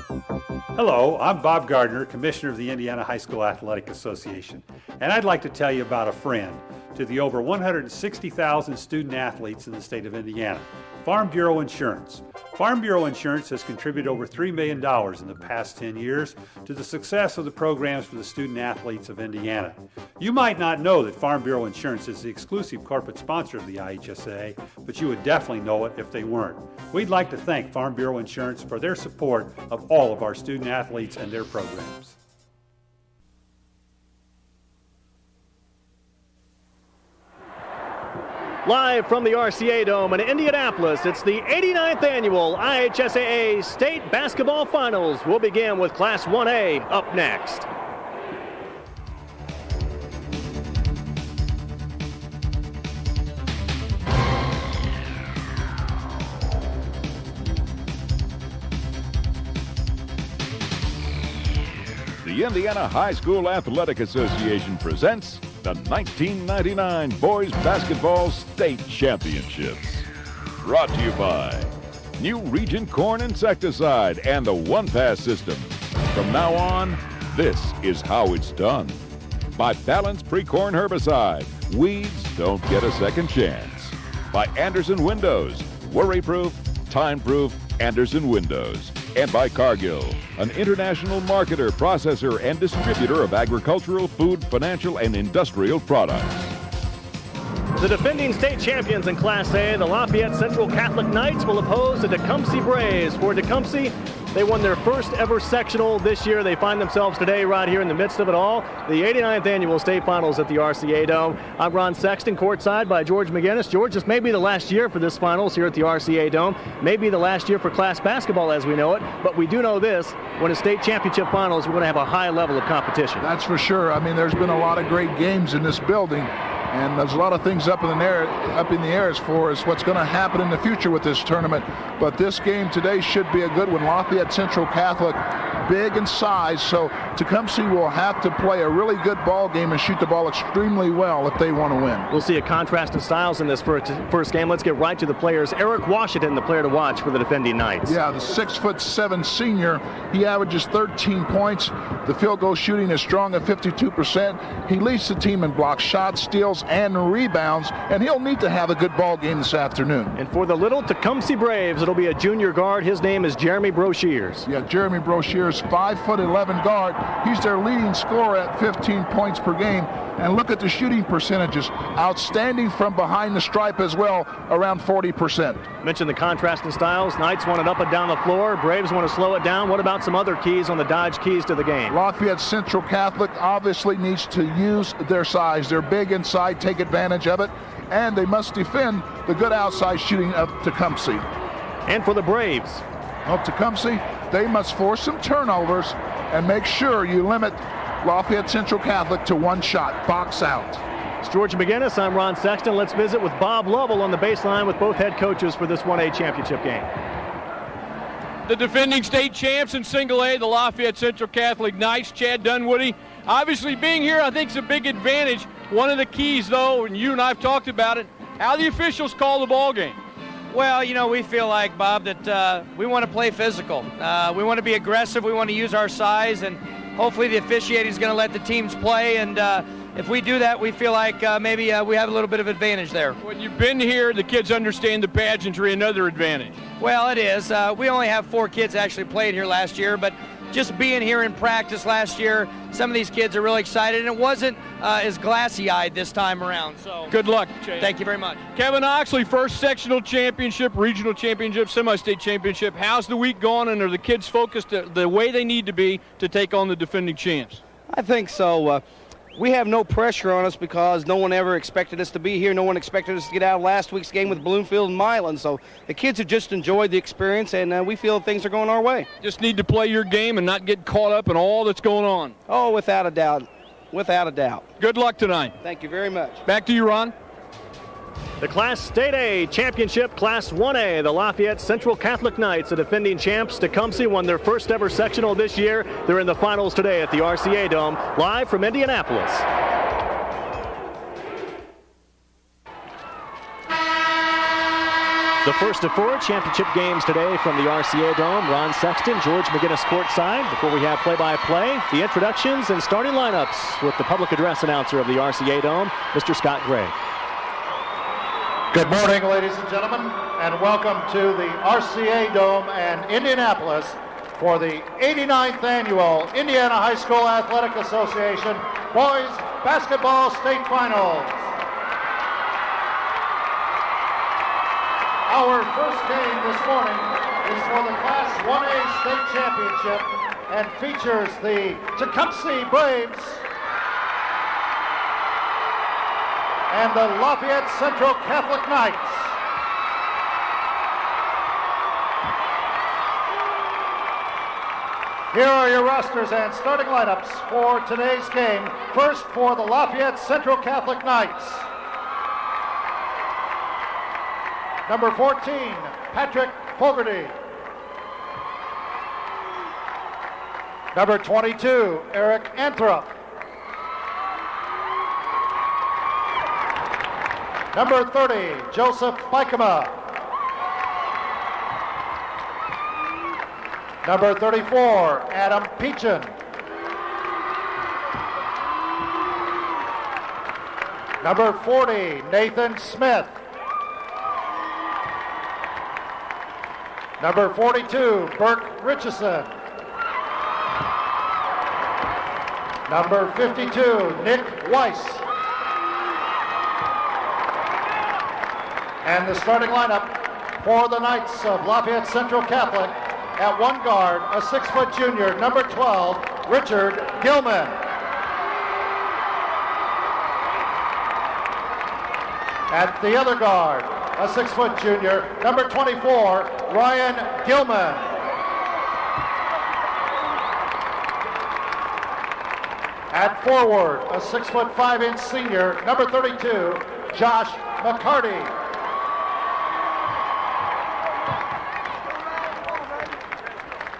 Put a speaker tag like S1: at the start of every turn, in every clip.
S1: Hello, I'm Bob Gardner, Commissioner of the Indiana High School Athletic Association, and I'd like to tell you about a friend to the over 160,000 student athletes in the state of Indiana, Farm Bureau Insurance. Farm Bureau Insurance has contributed over $3 million in the past 10 years to the success of the programs for the student athletes of Indiana. You might not know that Farm Bureau Insurance is the exclusive corporate sponsor of the IHSA, but you would definitely know it if they weren't. We'd like to thank Farm Bureau Insurance for their support of all of our student athletes and their programs.
S2: Live from the RCA Dome in Indianapolis, it's the 89th annual IHSAA State Basketball Finals. We'll begin with Class 1A up next.
S3: The Indiana High School Athletic Association presents the 1999 Boys Basketball State Championships. Brought to you by New Regent Corn Insecticide and the One Pass System. From now on, this is how it's done. By Balance Pre-Corn Herbicide, weeds don't get a second chance. By Anderson Windows, worry-proof, time-proof Anderson Windows. And by Cargill, an international marketer, processor, and distributor of agricultural, food, financial, and industrial products.
S2: The defending state champions in Class A, the Lafayette Central Catholic Knights, will oppose the Tecumseh Braves. For Tecumseh, they won their first ever sectional this year. They find themselves today right here in the midst of it all, the 89th annual state finals at the RCA Dome. I'm Ron Sexton, courtside by George McGinnis. George, this may be the last year for this finals here at the RCA Dome. Maybe the last year for class basketball as we know it, but we do know this: when it's state championship finals, we're going to have a high level of competition.
S4: That's for sure. I mean, there's been a lot of great games in this building, and there's a lot of things up in the air as far as what's going to happen in the future with this tournament. But this game today should be a good one. Lafayette Central Catholic, big in size, so Tecumseh will have to play a really good ball game and shoot the ball extremely well if they want to win.
S2: We'll see a contrast of styles in this first game. Let's get right to the players. Eric Washington, the player to watch for the defending Knights.
S4: Yeah, the 6'7" senior. He averages 13 points. The field goal shooting is strong at 52%. He leads the team in block shots, steals, and rebounds, and he'll need to have a good ball game this afternoon.
S2: And for the little Tecumseh Braves, it'll be a junior guard. His name is Jeremy Broshiers.
S4: Yeah, Jeremy Broshiers, 5'11" guard. He's their leading scorer at 15 points per game. And look at the shooting percentages. Outstanding from behind the stripe as well, around 40%.
S2: Mentioned the contrast in styles. Knights want it up and down the floor. Braves want to slow it down. What about some other keys on the Dodge keys to the game?
S4: Lafayette Central Catholic obviously needs to use their size. They're big inside, take advantage of it, and they must defend the good outside shooting of Tecumseh.
S2: And for the Braves,
S4: of Tecumseh, they must force some turnovers and make sure you limit Lafayette Central Catholic to one shot, box out.
S2: It's George McGinnis. I'm Ron Sexton. Let's visit with Bob Lovell on the baseline with both head coaches for this 1A championship game.
S5: The defending state champs in single A, the Lafayette Central Catholic Knights, Chad Dunwoody. Obviously being here, I think, is a big advantage. One of the keys, though, and you and I have talked about it, how the officials call the ball game.
S6: Well, you know, we feel like, Bob, that we want to play physical. We want to be aggressive. We want to use our size, and hopefully the officiating is going to let the teams play. And if we do that, we feel like maybe we have a little bit of advantage there.
S5: When you've been here, the kids understand the pageantry, another advantage.
S6: Well, it is. We only have 4 kids actually played here last year, but just being here in practice last year, some of these kids are really excited, and it wasn't as glassy-eyed this time around. So
S5: good luck, Chad.
S6: Thank you very much.
S5: Kevin Oxley, first sectional championship, regional championship, semi-state championship. How's the week gone, and are the kids focused the way they need to be to take on the defending champs?
S7: I think so. We have no pressure on us because no one ever expected us to be here. No one expected us to get out of last week's game with Bloomfield and Milan. So the kids have just enjoyed the experience, and we feel things are going our way.
S5: Just need to play your game and not get caught up in all that's going on.
S7: Oh, without a doubt. Without a doubt.
S5: Good luck tonight.
S7: Thank you very much.
S5: Back to you, Ron.
S2: The Class State A Championship, Class 1A, the Lafayette Central Catholic Knights, the defending champs. Tecumseh won their first ever sectional this year. They're in the finals today at the RCA Dome, live from Indianapolis. The first of 4 championship games today from the RCA Dome. Ron Sexton, George McGinnis courtside. Before we have play-by-play, the introductions and starting lineups with the public address announcer of the RCA Dome, Mr. Scott Gray.
S8: Good morning, ladies and gentlemen, and welcome to the RCA Dome and Indianapolis for the 89th Annual Indiana High School Athletic Association Boys Basketball State Finals. Our first game this morning is for the Class 1A State Championship and features the Tecumseh Braves and the Lafayette Central Catholic Knights. Here are your rosters and starting lineups for today's game. First, for the Lafayette Central Catholic Knights. Number 14, Patrick Fogarty. Number 22, Eric Anthrop. Number 30, Joseph Bikema. Number 34, Adam Peachin. Number 40, Nathan Smith. Number 42, Burke Richardson. Number 52, Nick Weiss. And the starting lineup for the Knights of Lafayette Central Catholic: at one guard, a 6-foot junior, number 12, Richard Gilman. At the other guard, a 6-foot junior, number 24, Ryan Gilman. At forward, a 6-foot 5-inch senior, number 32, Josh McCarty.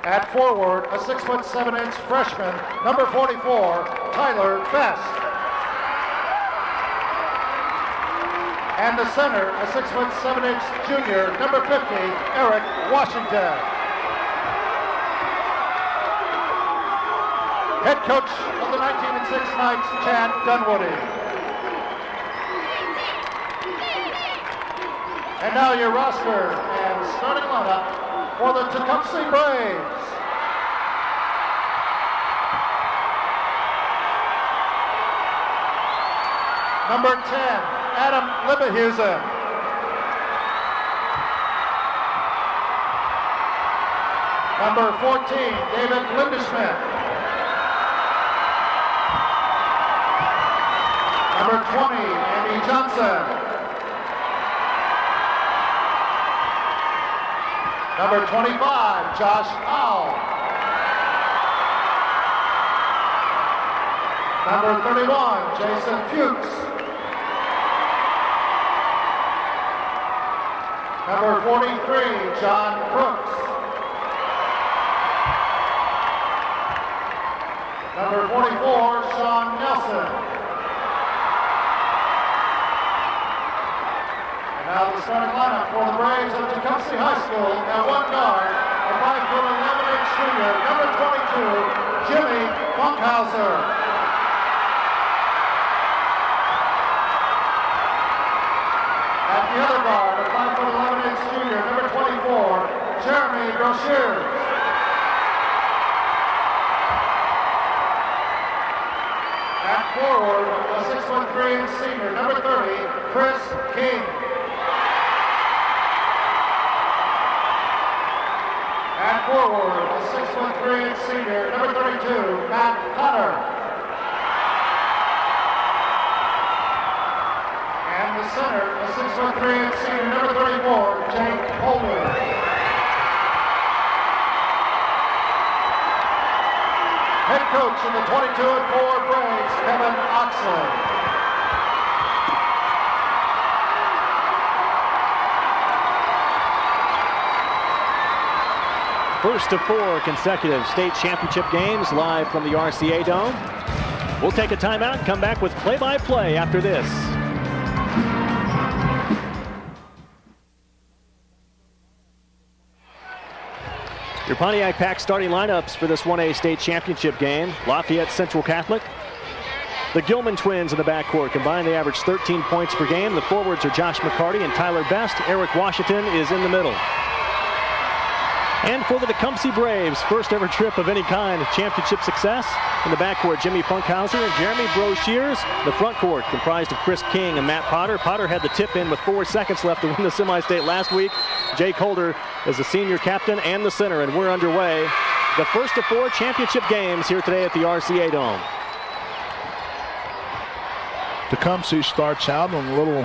S8: At forward, a 6-foot 7-inch freshman, number 44, Tyler Best. And the center, a 6-foot 7-inch junior, number 50, Eric Washington. Head coach of the 19-6 Knights, Chad Dunwoody. And now your roster and starting lineup for the Tecumseh Braves. Number 10, Adam Libehusen. Number 14, David Lindeschmidt. Number 20, Andy Johnson. Number 25, Josh Powell. Number 31, Jason Fuchs. Number 43, John Brooks. Number 44, Sean Nelson. And now the starting lineup for the Braves of Tecumseh High School. At one guard, a 5'11" junior, number 22, Jimmy Funkhauser. At the other guard, a 5'11" junior, number 24, Jeremy Brochure. At forward, a 6'3" senior, number 30, Chris King. At forward, a 6'3" senior, number 32, Matt Hunter. And the center, a 6'3" senior, number 34, Jake Holder. Head coach of the 22-4 Braves, Kevin Oxley.
S2: First of 4 consecutive state championship games live from the RCA Dome. We'll take a timeout and come back with play-by-play after this. Your Pontiac Pack starting lineups for this 1A state championship game. Lafayette Central Catholic. The Gilman twins in the backcourt. Combined, they average 13 points per game. The forwards are Josh McCarty and Tyler Best. Eric Washington is in the middle. And for the Tecumseh Braves, first ever trip of any kind, championship success. In the backcourt, Jimmy Funkhauser and Jeremy Broshears. The front court comprised of Chris King and Matt Potter. Potter had the tip in with 4 seconds left to win the semi-state last week. Jake Holder is the senior captain and the center, and we're underway. The first of 4 championship games here today at the RCA Dome.
S4: Tecumseh starts out in a little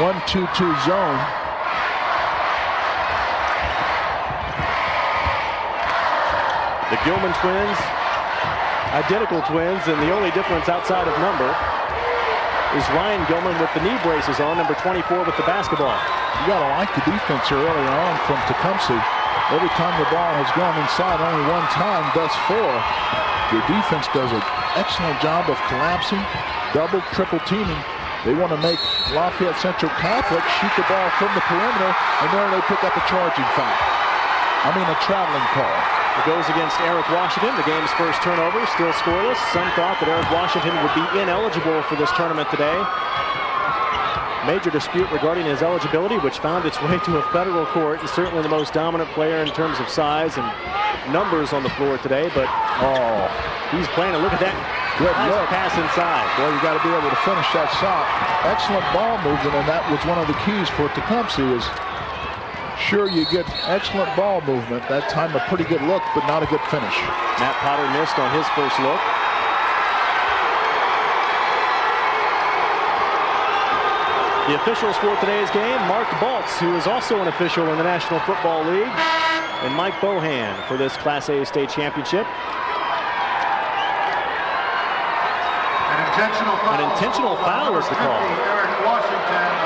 S4: 1-2-2 zone.
S2: The Gilman twins, identical twins, and the only difference outside of number is Ryan Gilman with the knee braces on, number 24 with the basketball.
S4: You gotta like the defense here early on from Tecumseh. Every time the ball has gone inside, only one time thus far. The defense does an excellent job of collapsing, double, triple teaming. They want to make Lafayette Central Catholic shoot the ball from the perimeter, and there they pick up a charging foul. A traveling call.
S2: It goes against Eric Washington, the game's first turnover, still scoreless. Some thought that Eric Washington would be ineligible for this tournament today. Major dispute regarding his eligibility, which found its way to a federal court, and certainly the most dominant player in terms of size and numbers on the floor today. But, he's playing. Look at that.
S4: Good look.
S2: Pass inside.
S4: Well, you got to be able to finish that shot. Excellent ball movement, and that was one of the keys for Tecumseh is sure you get excellent ball movement. That time a pretty good look, but not a good finish.
S2: Matt Potter missed on his first look. The officials for today's game, Mark Baltz, who is also an official in the National Football League, and Mike Bohan for this Class A state championship. An intentional foul is the call.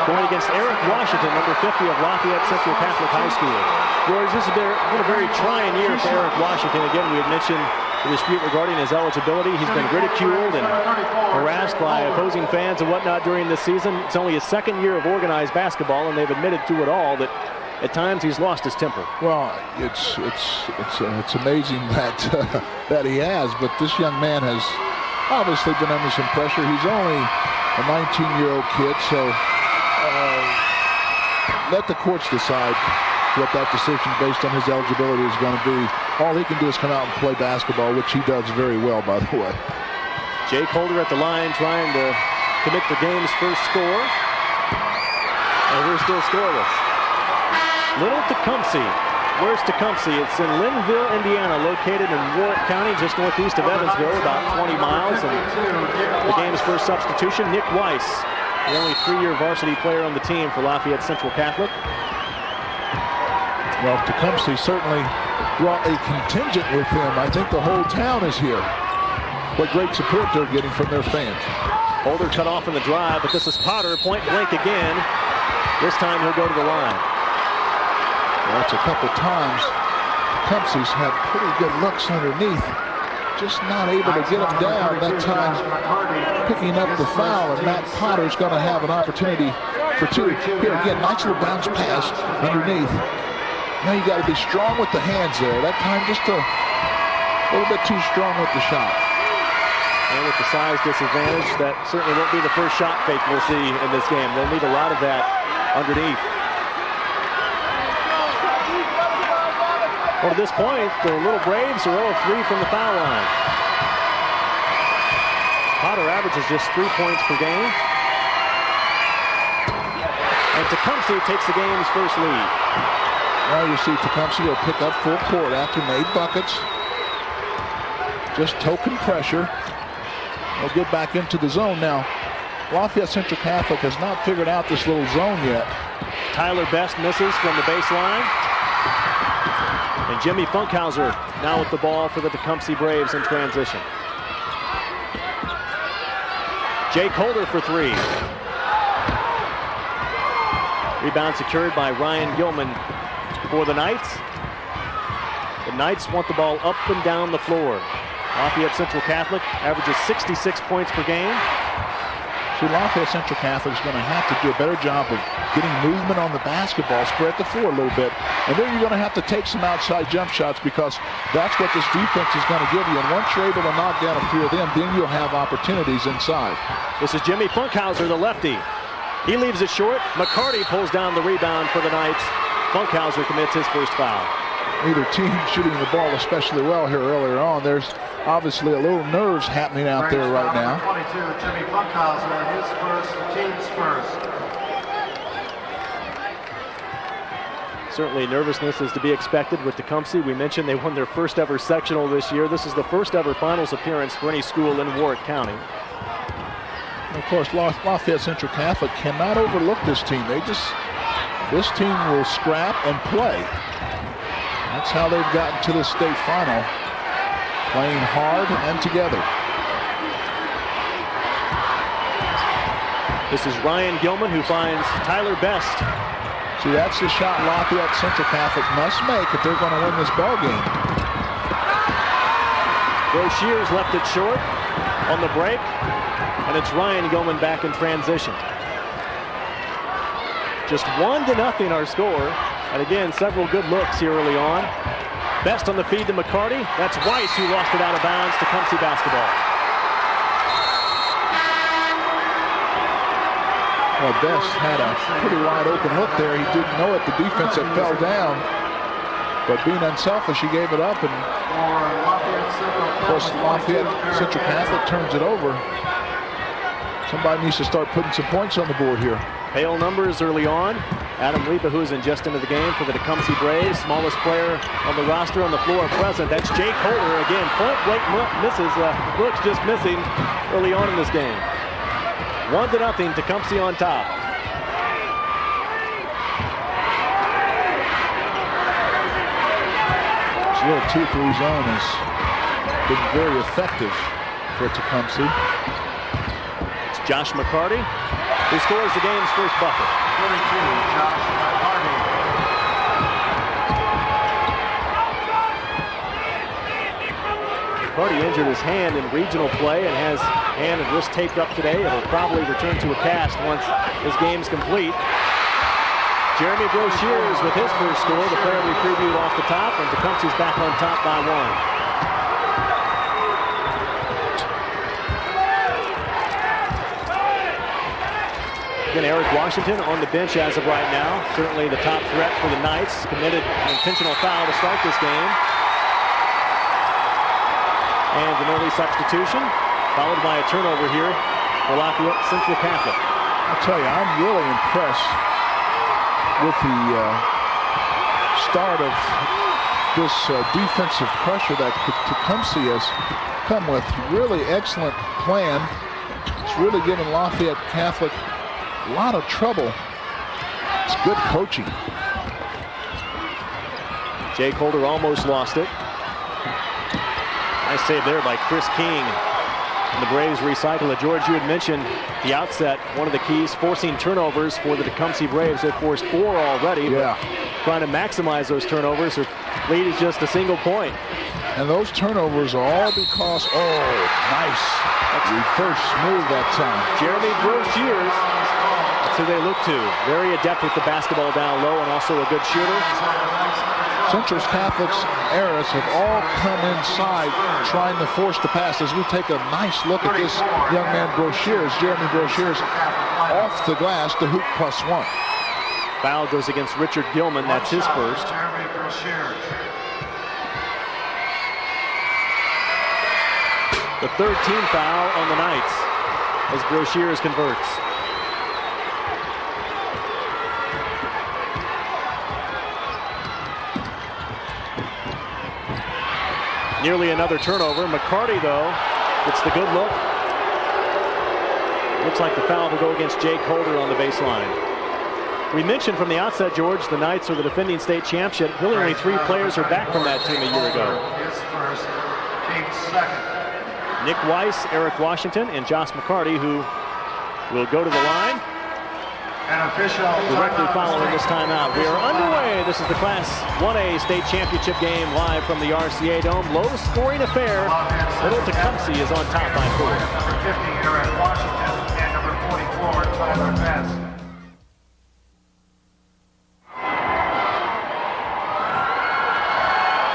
S2: Going against Eric Washington, number 50 of Lafayette Central Catholic High School. George, this has been a very trying year for Eric Washington. Again, we had mentioned the dispute regarding his eligibility. He's been ridiculed and harassed by opposing fans and whatnot during this season. It's only his second year of organized basketball, and they've admitted through it all that at times he's lost his temper.
S4: Well, it's amazing that that he has, but this young man has obviously been under some pressure. He's only a 19-year-old kid, so let the courts decide what that decision based on his eligibility is going to be. All he can do is come out and play basketball, which he does very well, by the way.
S2: Jake Holder at the line trying to commit the game's first score. And we're still scoreless. Little Tecumseh. Where's Tecumseh? It's in Linville, Indiana, located in Warwick County, just northeast of Evansville, about 20 miles. And the game's first substitution, Nick Weiss, the only 3-year varsity player on the team for Lafayette Central Catholic.
S4: Well, Tecumseh certainly brought a contingent with him. I think the whole town is here. What great support they're getting from their fans.
S2: Holder cut off in the drive, but this is Potter, point blank again. This time he'll go to the line.
S4: Well, that's a couple times. Tecumseh's had pretty good looks underneath. Just not able to get him down. That time picking up the foul, and Matt Potter's going to have an opportunity for 2. Here again, nice little bounce pass underneath. Now you got to be strong with the hands there. That time just a little bit too strong with the shot.
S2: And with the size disadvantage, that certainly won't be the first shot fake we'll see in this game. They'll need a lot of that underneath. Well, at this point, the Little Braves are 0 of 3 from the foul line. Potter averages just 3 points per game. And Tecumseh takes the game's first lead.
S4: Now you see Tecumseh will pick up full court after made buckets. Just token pressure. They'll get back into the zone now. Lafayette Central Catholic has not figured out this little zone yet.
S2: Tyler Best misses from the baseline. And Jimmy Funkhauser now with the ball for the Tecumseh Braves in transition. Jake Holder for 3. Rebound secured by Ryan Gilman for the Knights. The Knights want the ball up and down the floor. Lafayette Central Catholic averages 66 points per game.
S4: See, Lafayette Central Catholic is going to have to do a better job of getting movement on the basketball, spread the floor a little bit, and then you're going to have to take some outside jump shots because that's what this defense is going to give you. And once you're able to knock down a few of them, then you'll have opportunities inside.
S2: This is Jimmy Funkhauser, the lefty. He leaves it short. McCarty pulls down the rebound for the Knights. Funkhauser commits his first foul.
S4: Neither team shooting the ball especially well here earlier on. There's obviously a little nerves happening out there right now.
S8: 22, Jimmy Funkhauser, his first, team's first.
S2: Certainly nervousness is to be expected with Tecumseh. We mentioned they won their first ever sectional this year. This is the first ever finals appearance for any school in Warwick County.
S4: Of course, Lafayette Central Catholic cannot overlook this team. This team will scrap and play. That's how they've gotten to the state final, playing hard and together.
S2: This is Ryan Gilman who finds Tyler Best.
S4: See, that's the shot Lafayette Central Catholic must make if they're going to win this ball game.
S2: Broshears left it short on the break, and it's Ryan Gilman back in transition. Just 1-0 our score. And again, several good looks here early on. Best on the feed to McCarty. That's Weiss who lost it out of bounds. Tecumseh basketball.
S4: Well, Best had a pretty wide open look there. He didn't know it. The defense had fell down. But being unselfish, he gave it up. And of course, Lafayette Central Catholic turns it over. Somebody needs to start putting some points on the board here.
S2: Pale numbers early on. Adam Lepahusen just into the game for the Tecumseh Braves. Smallest player on the roster on the floor present. That's Jake Holder again. Point blank misses. Brooks just missing early on in this game. 1-0. Tecumseh on top.
S4: Little 2-3 zone has been very effective for Tecumseh.
S2: It's Josh McCarty who scores the game's first bucket.
S8: 32, Josh McCarty.
S2: McCarty injured his hand in regional play and has hand and wrist taped up today. It'll probably return to a cast once his game's complete. Jeremy Broshears with his first score, the player we previewed off the top, and Tecumseh's back on top by 1. Again, Eric Washington on the bench as of right now. Certainly the top threat for the Knights. Committed an intentional foul to start this game. And an early substitution, followed by a turnover here for Lafayette Central Catholic.
S4: I'll tell you, I'm really impressed with the start of this defensive pressure that Tecumseh has come with. Really excellent plan. It's really given Lafayette Catholic a lot of trouble. It's good coaching.
S2: Jake Holder almost lost it. Nice save there by Chris King. And the Braves recycle it. George, you had mentioned at the outset, one of the keys, forcing turnovers for the Tecumseh Braves. They've forced 4 already.
S4: Yeah.
S2: Trying to maximize those turnovers. Their lead is just a single point.
S4: And those turnovers are all because, nice. That's reverse smooth that time.
S2: Jeremy Broshears, that's who they look to. Very adept with the basketball down low and also a good shooter.
S4: Central Catholic's errors have all come inside trying to force the pass. As we take a nice look at this young man Broshears, Jeremy Broshears, off the glass to hoop +1.
S2: Foul goes against Richard Gilman. That's his first. The third team foul on the Knights as Broshears converts. Nearly another turnover. McCarty, though, gets the good look. Looks like the foul will go against Jake Holder on the baseline. We mentioned from the outset, George, the Knights are the defending state championship. Really only 3 players are back from that team a year ago.
S8: His first, team's second.
S2: Nick Weiss, Eric Washington, and Josh McCarty, who will go to the line. Directly following this timeout. We are underway. This is the Class 1A state championship game live from the RCA Dome. Low-scoring affair. Little Tecumseh is on top by 4.
S8: Number 50, Eric Washington, and number Tyler Best.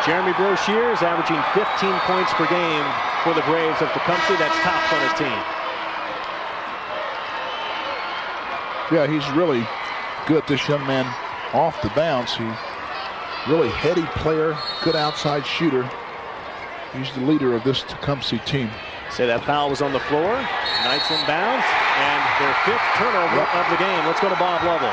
S2: Jeremy Broshier is averaging 15 points per game for the Braves of Tecumseh. That's tops on his team.
S4: Yeah, he's really good, this young man, off the bounce. He's really heady player, good outside shooter. He's the leader of this Tecumseh team.
S2: Say that foul was on the floor. Knights inbounds, and their 5th turnover of the game. Let's go to Bob Lovell.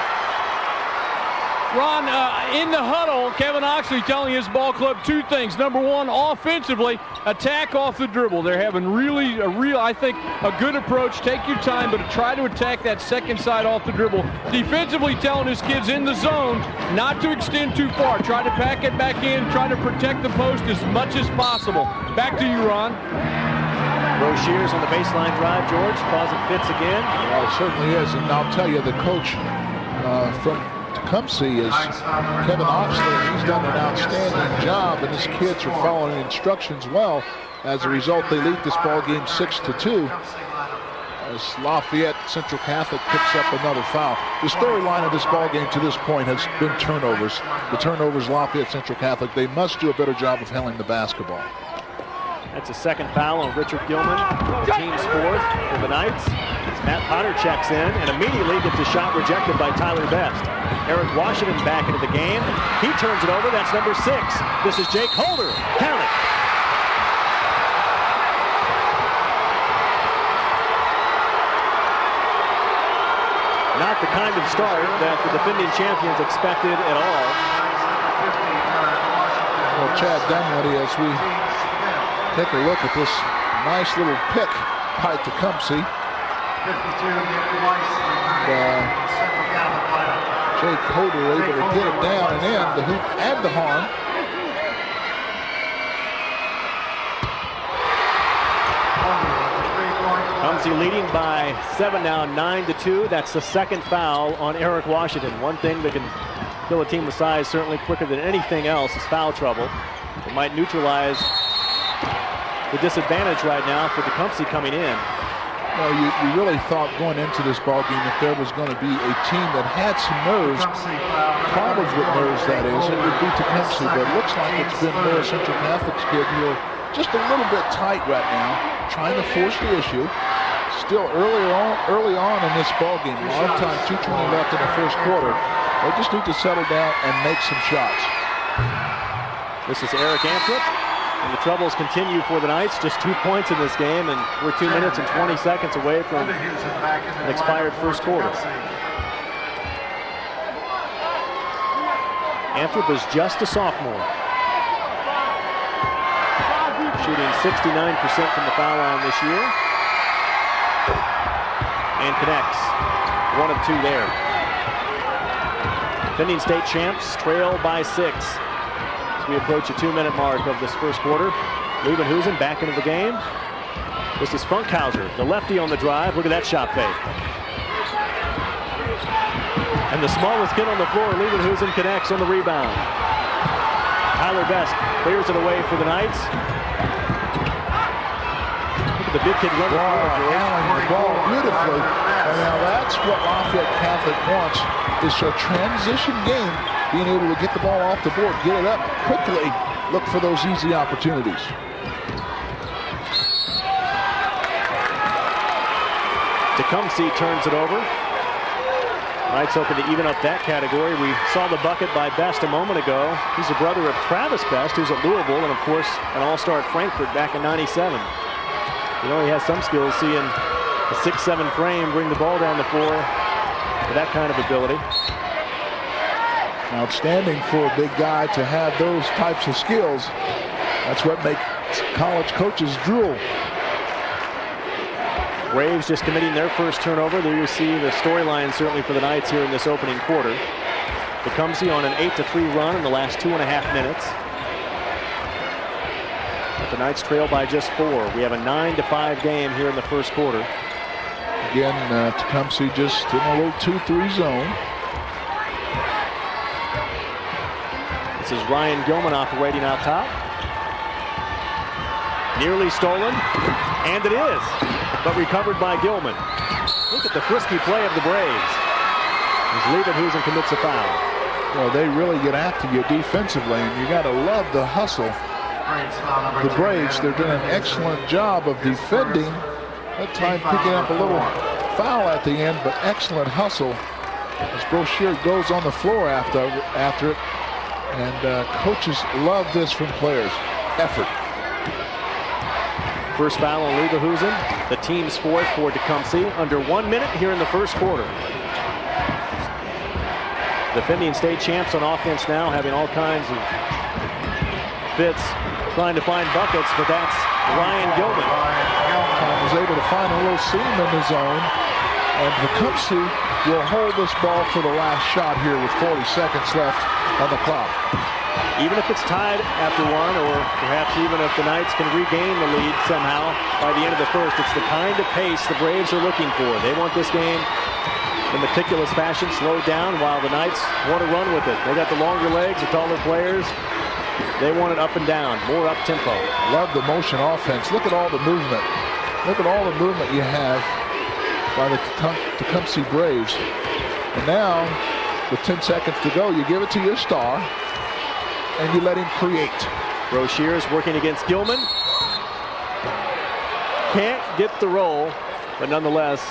S5: Ron, in the huddle, Kevin Oxley telling his ball club 2 things. Number 1, offensively, attack off the dribble. They're having I think, a good approach. Take your time, but try to attack that second side off the dribble. Defensively, telling his kids in the zone not to extend too far. Try to pack it back in. Try to protect the post as much as possible. Back to you, Ron.
S2: Broshiers on the baseline drive, George, causing fits again.
S4: Well, it certainly is, and I'll tell you, the coach from Tecumseh is Kevin Oxley. He's done an outstanding job, and his kids are following instructions well. As a result, they lead this ball game 6-2. As Lafayette Central Catholic picks up another foul. The storyline of this ball game to this point has been turnovers. The turnovers, Lafayette Central Catholic, they must do a better job of handling the basketball.
S2: That's a second foul on Richard Gilman, the team's 4th for the Knights. Matt Potter checks in and immediately gets a shot rejected by Tyler Best. Eric Washington back into the game. He turns it over. That's number 6. This is Jake Holder. Count it. Not the kind of start that the defending champions expected at all.
S4: Well, Chad Dunwoody, as we take a look at this nice little pick by Tecumseh. Jake Holder able to get it down and in, the hoop and the harm.
S2: Tecumseh leading by 7 now, 9-2. That's the 2nd foul on Eric Washington. One thing that can kill a team of size certainly quicker than anything else is foul trouble. It might neutralize the disadvantage right now for Tecumseh coming in.
S4: Well, you really thought going into this ballgame that there was going to be a team that had some nerves, problems with nerves, that is, it would be Tecumseh, but it looks like it's been Miller Central Catholic's kid who are just a little bit tight right now, trying to force the issue. Still early on in this ballgame, a lot of time, 2:20 left in the first quarter. They just need to settle down and make some shots.
S2: This is Eric Anthrop. And the troubles continue for the Knights. Just 2 points in this game, and we're 2 minutes and 20 seconds away from an expired first quarter. Anthrop is just a sophomore. Shooting 69% from the foul line this year. And connects. 1 of 2 there. Defending state champs trail by 6. We approach a 2-minute mark of this first quarter. Liebenhusen back into the game. This is Funkhauser, the lefty on the drive. Look at that shot fake. And the smallest kid on the floor, Liebenhusen, connects on the rebound. Tyler Best clears it away for the Knights. Look at the big kid running
S4: handling the ball beautifully. And now that's what Lafayette Catholic wants, is a transition game. Being able to get the ball off the board, get it up quickly, look for those easy opportunities.
S2: Tecumseh turns it over. Knights hoping to even up that category. We saw the bucket by Best a moment ago. He's a brother of Travis Best, who's at Louisville, and of course an all-star at Frankfurt back in '97. You know, he has some skills, seeing a 6'7" frame bring the ball down the floor with that kind of ability.
S4: Outstanding for a big guy to have those types of skills. That's what makes college coaches drool.
S2: Braves just committing their first turnover. There you see the storyline certainly for the Knights here in this opening quarter. Tecumseh on an 8-3 run in the last 2.5 minutes. But the Knights trail by just 4. We have a 9-5 game here in the first quarter.
S4: Again, Tecumseh just in a little 2-3 zone.
S2: This is Ryan Gilman operating out top. Nearly stolen, and it is, but recovered by Gilman. look at the frisky play of the Braves. As Leverhusen commits a foul.
S4: Well, they really get after you defensively, and you got to love the hustle. The Braves, they're doing an excellent job of defending. That time picking up a little foul at the end, but excellent hustle as Broshear goes on the floor after it. And coaches love this from players. Effort.
S2: First foul on Leverhusen, the team's fourth for Tecumseh. Under 1 minute here in the first quarter. Defending state champs on offense now, having all kinds of fits, trying to find buckets, but that's Ryan Gilman.
S4: Was able to find a little seam in the zone, and Tecumseh will hold this ball for the last shot here with 40 seconds left on the clock.
S2: Even if it's tied after one, or perhaps even if the Knights can regain the lead somehow by the end of the first, it's the kind of pace the Braves are looking for. They want this game in meticulous fashion, slowed down, while the Knights want to run with it. They got the longer legs, the taller players. They want it up and down, more up-tempo.
S4: Love the motion offense. Look at all the movement. Look at all the movement you have by the Tecumseh Braves. And now, with 10 seconds to go, you give it to your star, and you let him create.
S2: Broshear is working against Gilman. Can't get the roll, but nonetheless,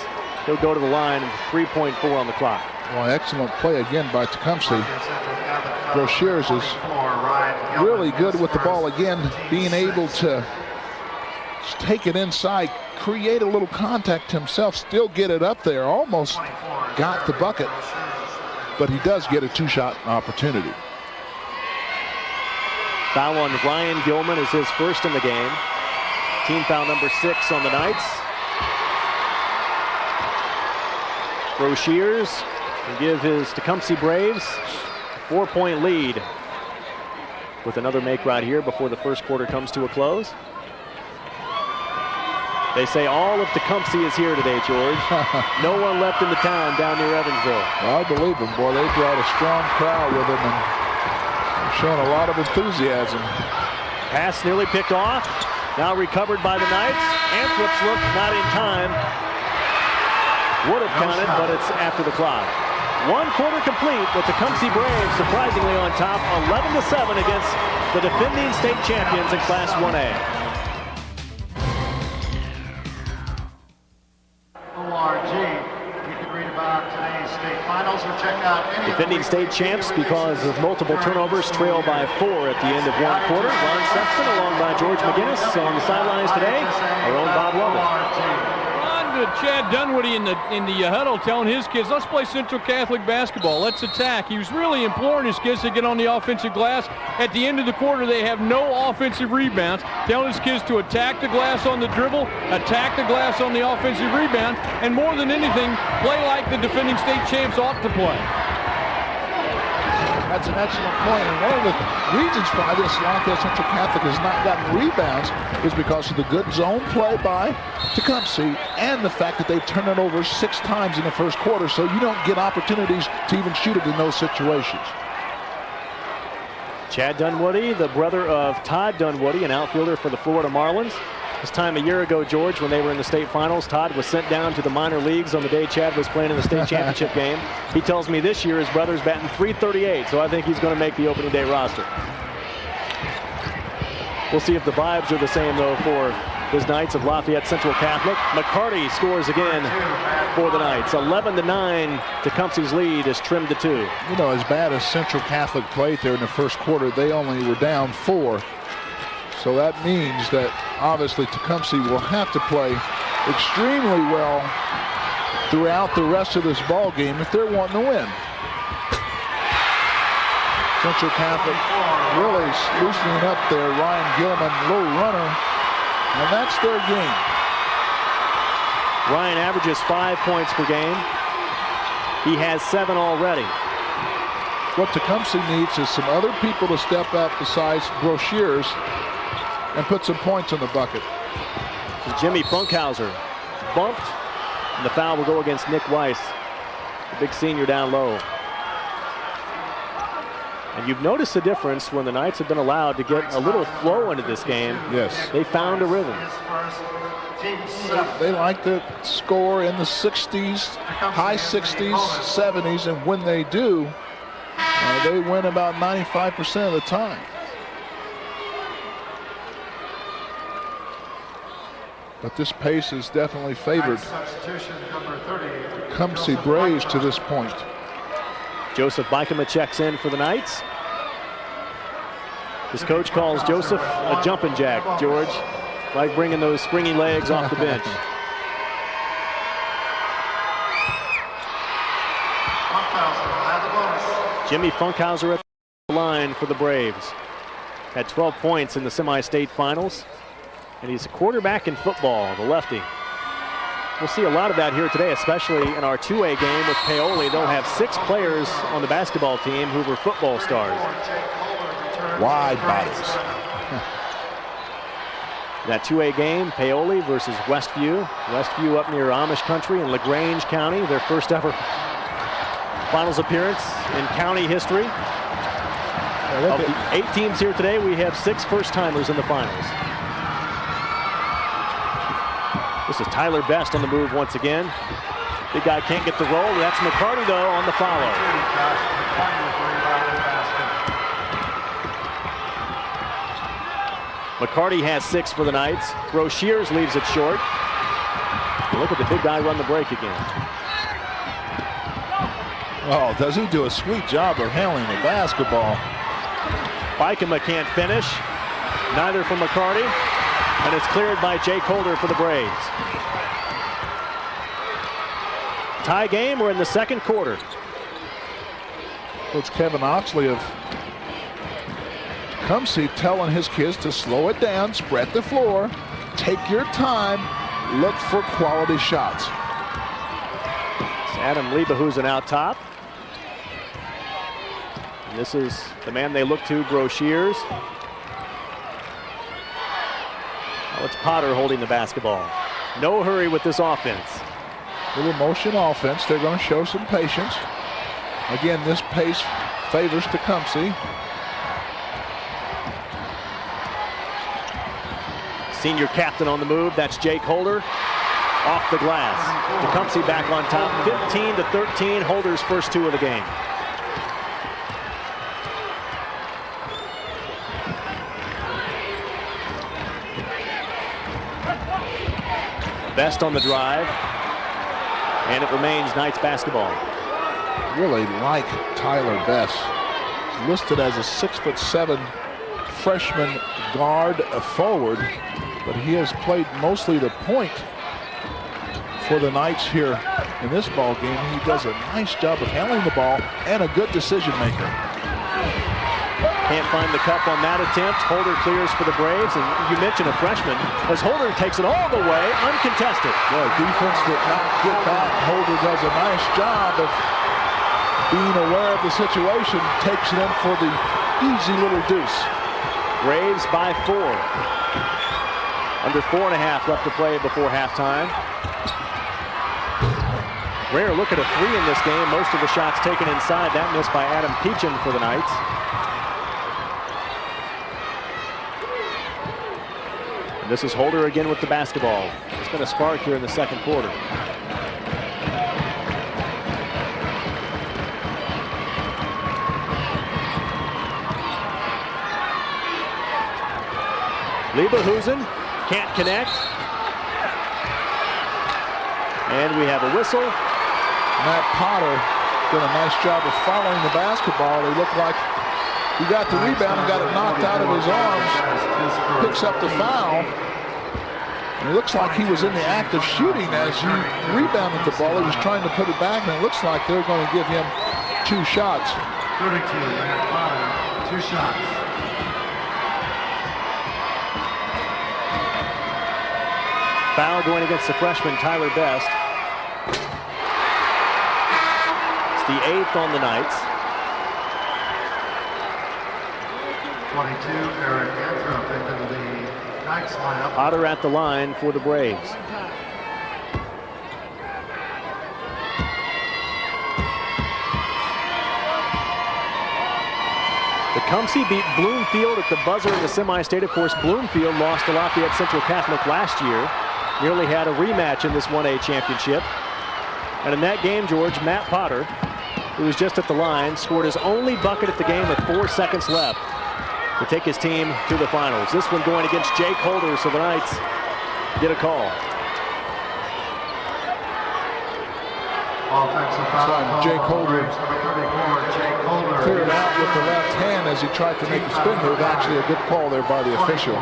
S2: he'll go to the line, 3.4 on the clock.
S4: Well, excellent play again by Tecumseh. Broshear is really good with the ball again, being able to take it inside, create a little contact himself, still get it up there, almost got the bucket, but he does get a two-shot opportunity.
S2: Foul on Ryan Gilman is his first in the game. Team foul number 6 on the Knights. Broshears can give his Tecumseh Braves a 4-point lead with another make right here before the first quarter comes to a close. They say all of Tecumseh is here today, George. No one left in the town down near Evansville.
S4: Well, I believe them, boy. They brought a strong crowd with them and showing a lot of enthusiasm.
S2: Pass nearly picked off. Now recovered by the Knights. Anthrop's look not in time. Would have counted, but it's after the clock. 1 quarter complete with the Tecumseh Braves surprisingly on top, 11-7 against the defending state champions in Class 1A. Defending state champs because of multiple turnovers, trail by 4 at the end of 1 quarter. Ron Sexton along by George McGinnis on the sidelines today. Our own Bob Lovell.
S5: Chad Dunwoody in the huddle telling his kids, let's play Central Catholic basketball. Let's attack. He was really imploring his kids to get on the offensive glass. At the end of the quarter, they have no offensive rebounds. Telling his kids to attack the glass on the dribble, attack the glass on the offensive rebound, and more than anything, play like the defending state champs ought to play.
S4: That's an excellent point. And one of the reasons why this Lafayette Central Catholic has not gotten rebounds is because of the good zone play by Tecumseh and the fact that they've turned it over 6 times in the first quarter, so you don't get opportunities to even shoot it in those situations.
S2: Chad Dunwoody, the brother of Todd Dunwoody, an outfielder for the Florida Marlins. This time a year ago, George, when they were in the state finals, Todd was sent down to the minor leagues on the day Chad was playing in the state championship game. He tells me this year his brother's batting .338, so I think he's going to make the opening day roster. We'll see if the vibes are the same, though, for his Knights of Lafayette Central Catholic. McCarty scores again for the Knights. 11-9, Tecumseh's lead is trimmed to 2.
S4: You know, as bad as Central Catholic played there in the first quarter, they only were down 4. So that means that obviously Tecumseh will have to play extremely well throughout the rest of this ball game if they're wanting to win. Central Catholic really loosening up there. Ryan Gilman, low runner, and that's their game.
S2: Ryan averages 5 points per game. He has 7 already.
S4: What Tecumseh needs is some other people to step up besides Broshears and put some points in the bucket.
S2: Jimmy Funkhauser bumped, and the foul will go against Nick Weiss, the big senior down low. And you've noticed the difference when the Knights have been allowed to get a little flow into this game.
S4: Yes.
S2: They found a rhythm.
S4: They like to score in the 60s, high 60s, 70s, and when they do, they win about 95% of the time. But this pace is definitely favored Tecumseh Braves to this point.
S2: Joseph Bikema checks in for the Knights. His coach calls Joseph a jumping jack, George, like bringing those springy legs off the bench. Jimmy Funkhauser at the line for the Braves. Had 12 points in the semi-state finals. And he's a quarterback in football, the lefty. We'll see a lot of that here today, especially in our 2A game with Paoli. They'll have 6 players on the basketball team who were football stars.
S4: Wide bodies.
S2: That 2A game, Paoli versus Westview. Westview up near Amish country in LaGrange County, their first ever finals appearance in county history. Of the 8 teams here today, we have 6 first-timers in the finals. This is Tyler Best on the move once again. Big guy can't get the roll. That's McCarty, though, on the follow. McCarty has 6 for the Knights. Broshears leaves it short. Look at the big guy run the break again.
S4: Oh, does he do a sweet job of handling the basketball?
S2: Bikema can't finish. Neither for McCarty. And it's cleared by Jake Holder for the Braves. Tie game, we're in the second quarter.
S4: Coach Kevin Oxley of Tecumseh telling his kids to slow it down, spread the floor, take your time, look for quality shots.
S2: It's Adam Liebehusen out top. And this is the man they look to, Broshears. Now it's Potter holding the basketball. No hurry with this offense.
S4: Little motion offense. They're going to show some patience. Again, this pace favors Tecumseh.
S2: Senior captain on the move. That's Jake Holder. Off the glass. Tecumseh back on top. 15-13. Holder's first 2 of the game. Best on the drive. And it remains Knights basketball.
S4: Really like Tyler Best. He's listed as a 6'7" freshman guard forward, but he has played mostly the point for the Knights here in this ball game. He does a nice job of handling the ball and a good decision maker.
S2: Can't find the cup on that attempt. Holder clears for the Braves, and you mentioned a freshman, as Holder takes it all the way, uncontested.
S4: Well, defense did not get back. Holder does a nice job of being aware of the situation, takes it in for the easy little deuce.
S2: Braves by 4. Under 4.5 left to play before halftime. Rare look at a 3 in this game. Most of the shots taken inside. That missed by Adam Peachin for the Knights. And this is Holder again with the basketball. It's been a spark here in the second quarter. Liebehusen can't connect. And we have a whistle.
S4: Matt Potter did a nice job of following the basketball. He looked like he got the rebound and got it knocked out of his arms. Picks up the foul. And it looks like he was in the act of shooting as he rebounded the ball. He was trying to put it back, and it looks like they're going to give him 2 shots.
S8: 32, Matt Potter, 2 shots.
S2: Foul going against the freshman, Tyler Best. It's the 8th on the Knights.
S8: 22, Eric Anthrop into the Knights lineup.
S2: Potter at the line for the Braves. Tecumseh beat Bloomfield at the buzzer in the semi-state. Of course, Bloomfield lost to Lafayette Central Catholic last year. Nearly had a rematch in this 1A championship. And in that game, George, Matt Potter, who was just at the line, scored his only bucket at the game with 4 seconds left to take his team to the finals. This one going against Jake Holder, so the Knights get a call.
S4: Jake Holder cleared out with the left hand as he tried to make a spin move. Actually a good call there by the official.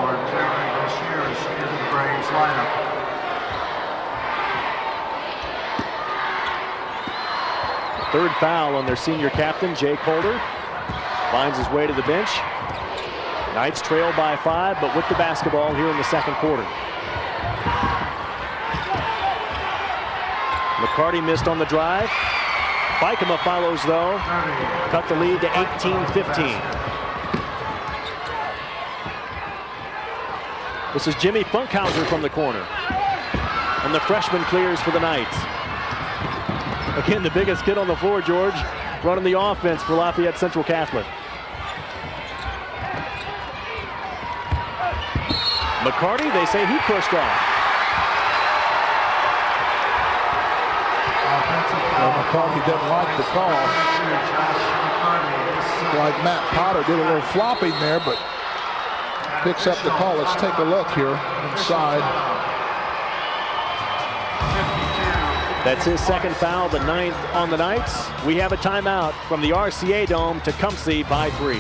S2: Third foul on their senior captain, Jake Holder. Finds his way to the bench. Knights trail by 5, but with the basketball here in the second quarter. McCarty missed on the drive. Bikema follows, though. Cut the lead to 18-15. This is Jimmy Funkhauser from the corner. And the freshman clears for the Knights. Again, the biggest kid on the floor, George, running the offense for Lafayette Central Catholic. McCarty, they say he pushed off.
S4: Well, McCarty doesn't like the call. Like Matt Potter did a little flopping there, but picks up the call. Let's take a look here inside.
S2: That's his second foul, the 9th on the Knights. We have a timeout from the RCA Dome. Tecumseh by 3.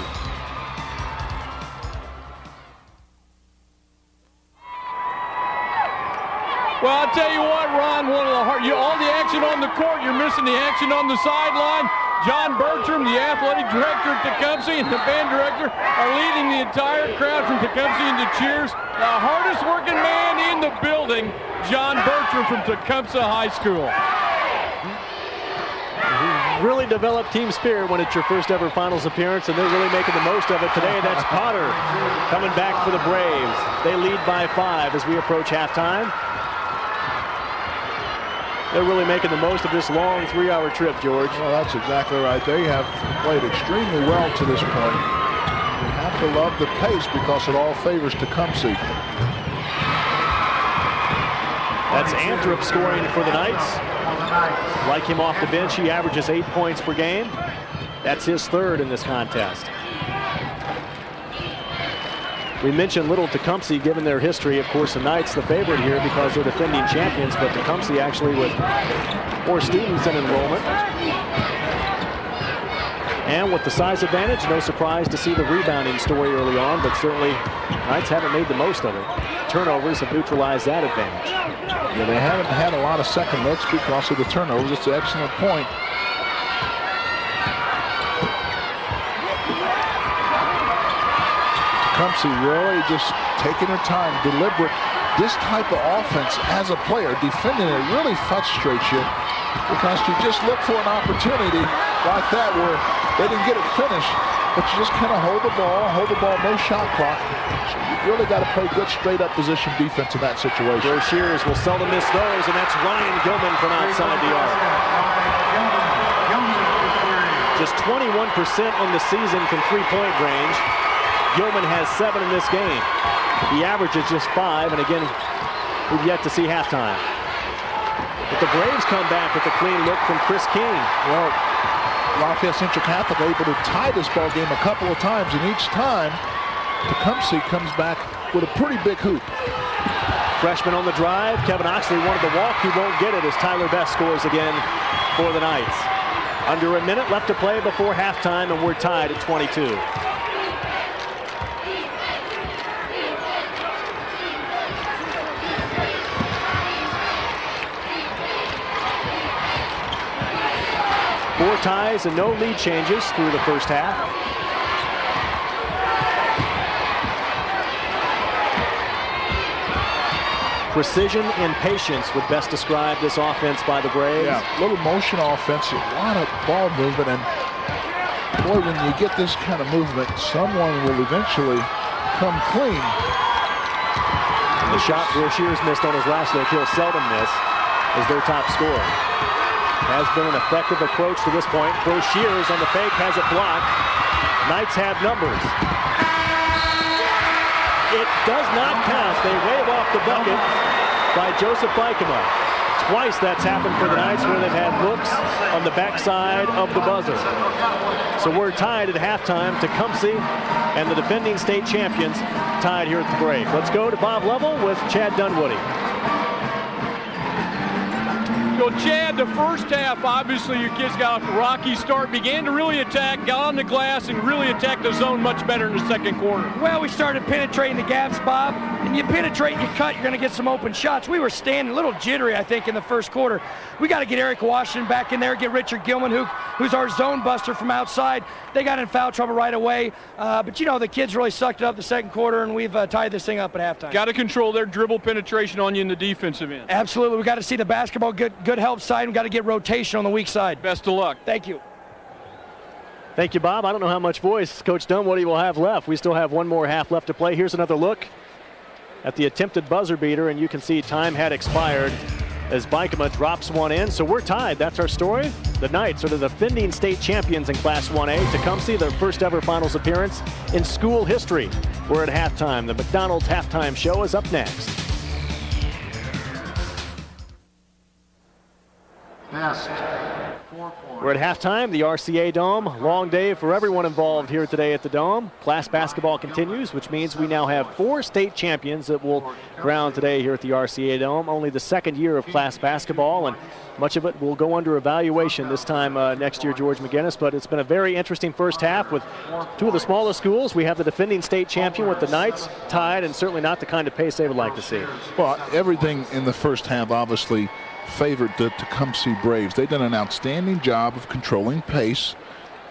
S5: Well, I'll tell you what, Ron, all the action on the court, you're missing the action on the sideline. John Bertram, the athletic director at Tecumseh, and the band director are leading the entire crowd from Tecumseh into cheers. The hardest working man in the building, John Bertram from Tecumseh High School.
S2: Really developed team spirit when it's your first ever finals appearance, and they're really making the most of it today. That's Potter coming back for the Braves. They lead by 5 as we approach halftime. They're really making the most of this long 3-hour trip, George.
S4: Well, that's exactly right. They have played extremely well to this point. You have to love the pace because it all favors Tecumseh.
S2: That's Anthrop scoring for the Knights. Like him off the bench, he averages 8 points per game. That's his 3rd in this contest. We mentioned little Tecumseh given their history. Of course, the Knights the favorite here because they're defending champions, but Tecumseh actually with more students in enrollment. And with the size advantage, no surprise to see the rebounding story early on, but certainly Knights haven't made the most of it. Turnovers have neutralized that advantage.
S4: Yeah, they haven't had a lot of second looks because of the turnovers. It's an excellent point. Tecumseh really just taking their time, deliberate. This type of offense as a player, defending it really frustrates you because you just look for an opportunity like that where they didn't get it finished, but you just kind of hold the ball, no shot clock. So you really got to play good straight-up position defense in that situation.
S2: Joe Shears will seldom miss those, and that's Ryan Gilman from outside the arc. Just 21% on the season from three-point range. Gilman has 7 in this game. The average is just 5, and again, we've yet to see halftime. But the Braves come back with a clean look from Chris King.
S4: Well, Lafayette Central Catholic able to tie this ball game a couple of times, and each time, Tecumseh comes back with a pretty big hoop.
S2: Freshman on the drive. Kevin Oxley wanted to walk. He won't get it as Tyler Best scores again for the Knights. Under a minute left to play before halftime, and we're tied at 22. Four ties and no lead changes through the first half. Precision and patience would best describe this offense by the Braves.
S4: Yeah, little motion offense, a lot of ball movement, and boy, when you get this kind of movement, someone will eventually come clean.
S2: The shot Shears missed on his last look, he'll seldom miss, as their top scorer. Has been an effective approach to this point. Shears on the fake, has it blocked. Knights have numbers. It does not count. They wave off the bucket by Joseph Bikema. Twice that's happened for the Knights where they've had looks on the backside of the buzzer. So we're tied at halftime. Tecumseh and the defending state champions tied here at the break. Let's go to Bob Lovell with Chad Dunwoody.
S5: Well, Chad, the first half, obviously your kids got off a rocky start, began to really attack, got on the glass, and really attacked the zone much better in the second quarter.
S6: Well, we started penetrating the gaps, Bob, and you penetrate and you cut, you're going to get some open shots. We were standing a little jittery, I think, in the first quarter. We got to get Eric Washington back in there, get Richard Gilman, who's our zone buster from outside. They got in foul trouble right away, but you know, the kids really sucked it up the second quarter, and we've tied this thing up at halftime.
S5: Got to control their dribble penetration on you in the defensive end.
S6: Absolutely. We got to see the basketball good help side. We got to get rotation on the weak side.
S5: Best of luck.
S6: Thank you.
S2: Thank you, Bob. I don't know how much voice Coach Dunwoody will have left. We still have one more half left to play. Here's another look at the attempted buzzer beater, and you can see time had expired as Bikema drops one in. So we're tied. That's our story. The Knights are the defending state champions in Class 1A. Tecumseh, their first ever finals appearance in school history. We're at halftime. The McDonald's halftime show is up next. We're at halftime, the RCA Dome. Long day for everyone involved here today at the Dome. Class basketball continues, which means we now have 4 state champions that will crown today here at the RCA Dome. Only the second year of class basketball, and much of it will go under evaluation this time next year, George McGinnis. But it's been a very interesting first half with 2 of the smallest schools. We have the defending state champion with the Knights tied, and certainly not the kind of pace they would like to see.
S4: Well, everything in the first half obviously favored the Tecumseh Braves. They've done an outstanding job of controlling pace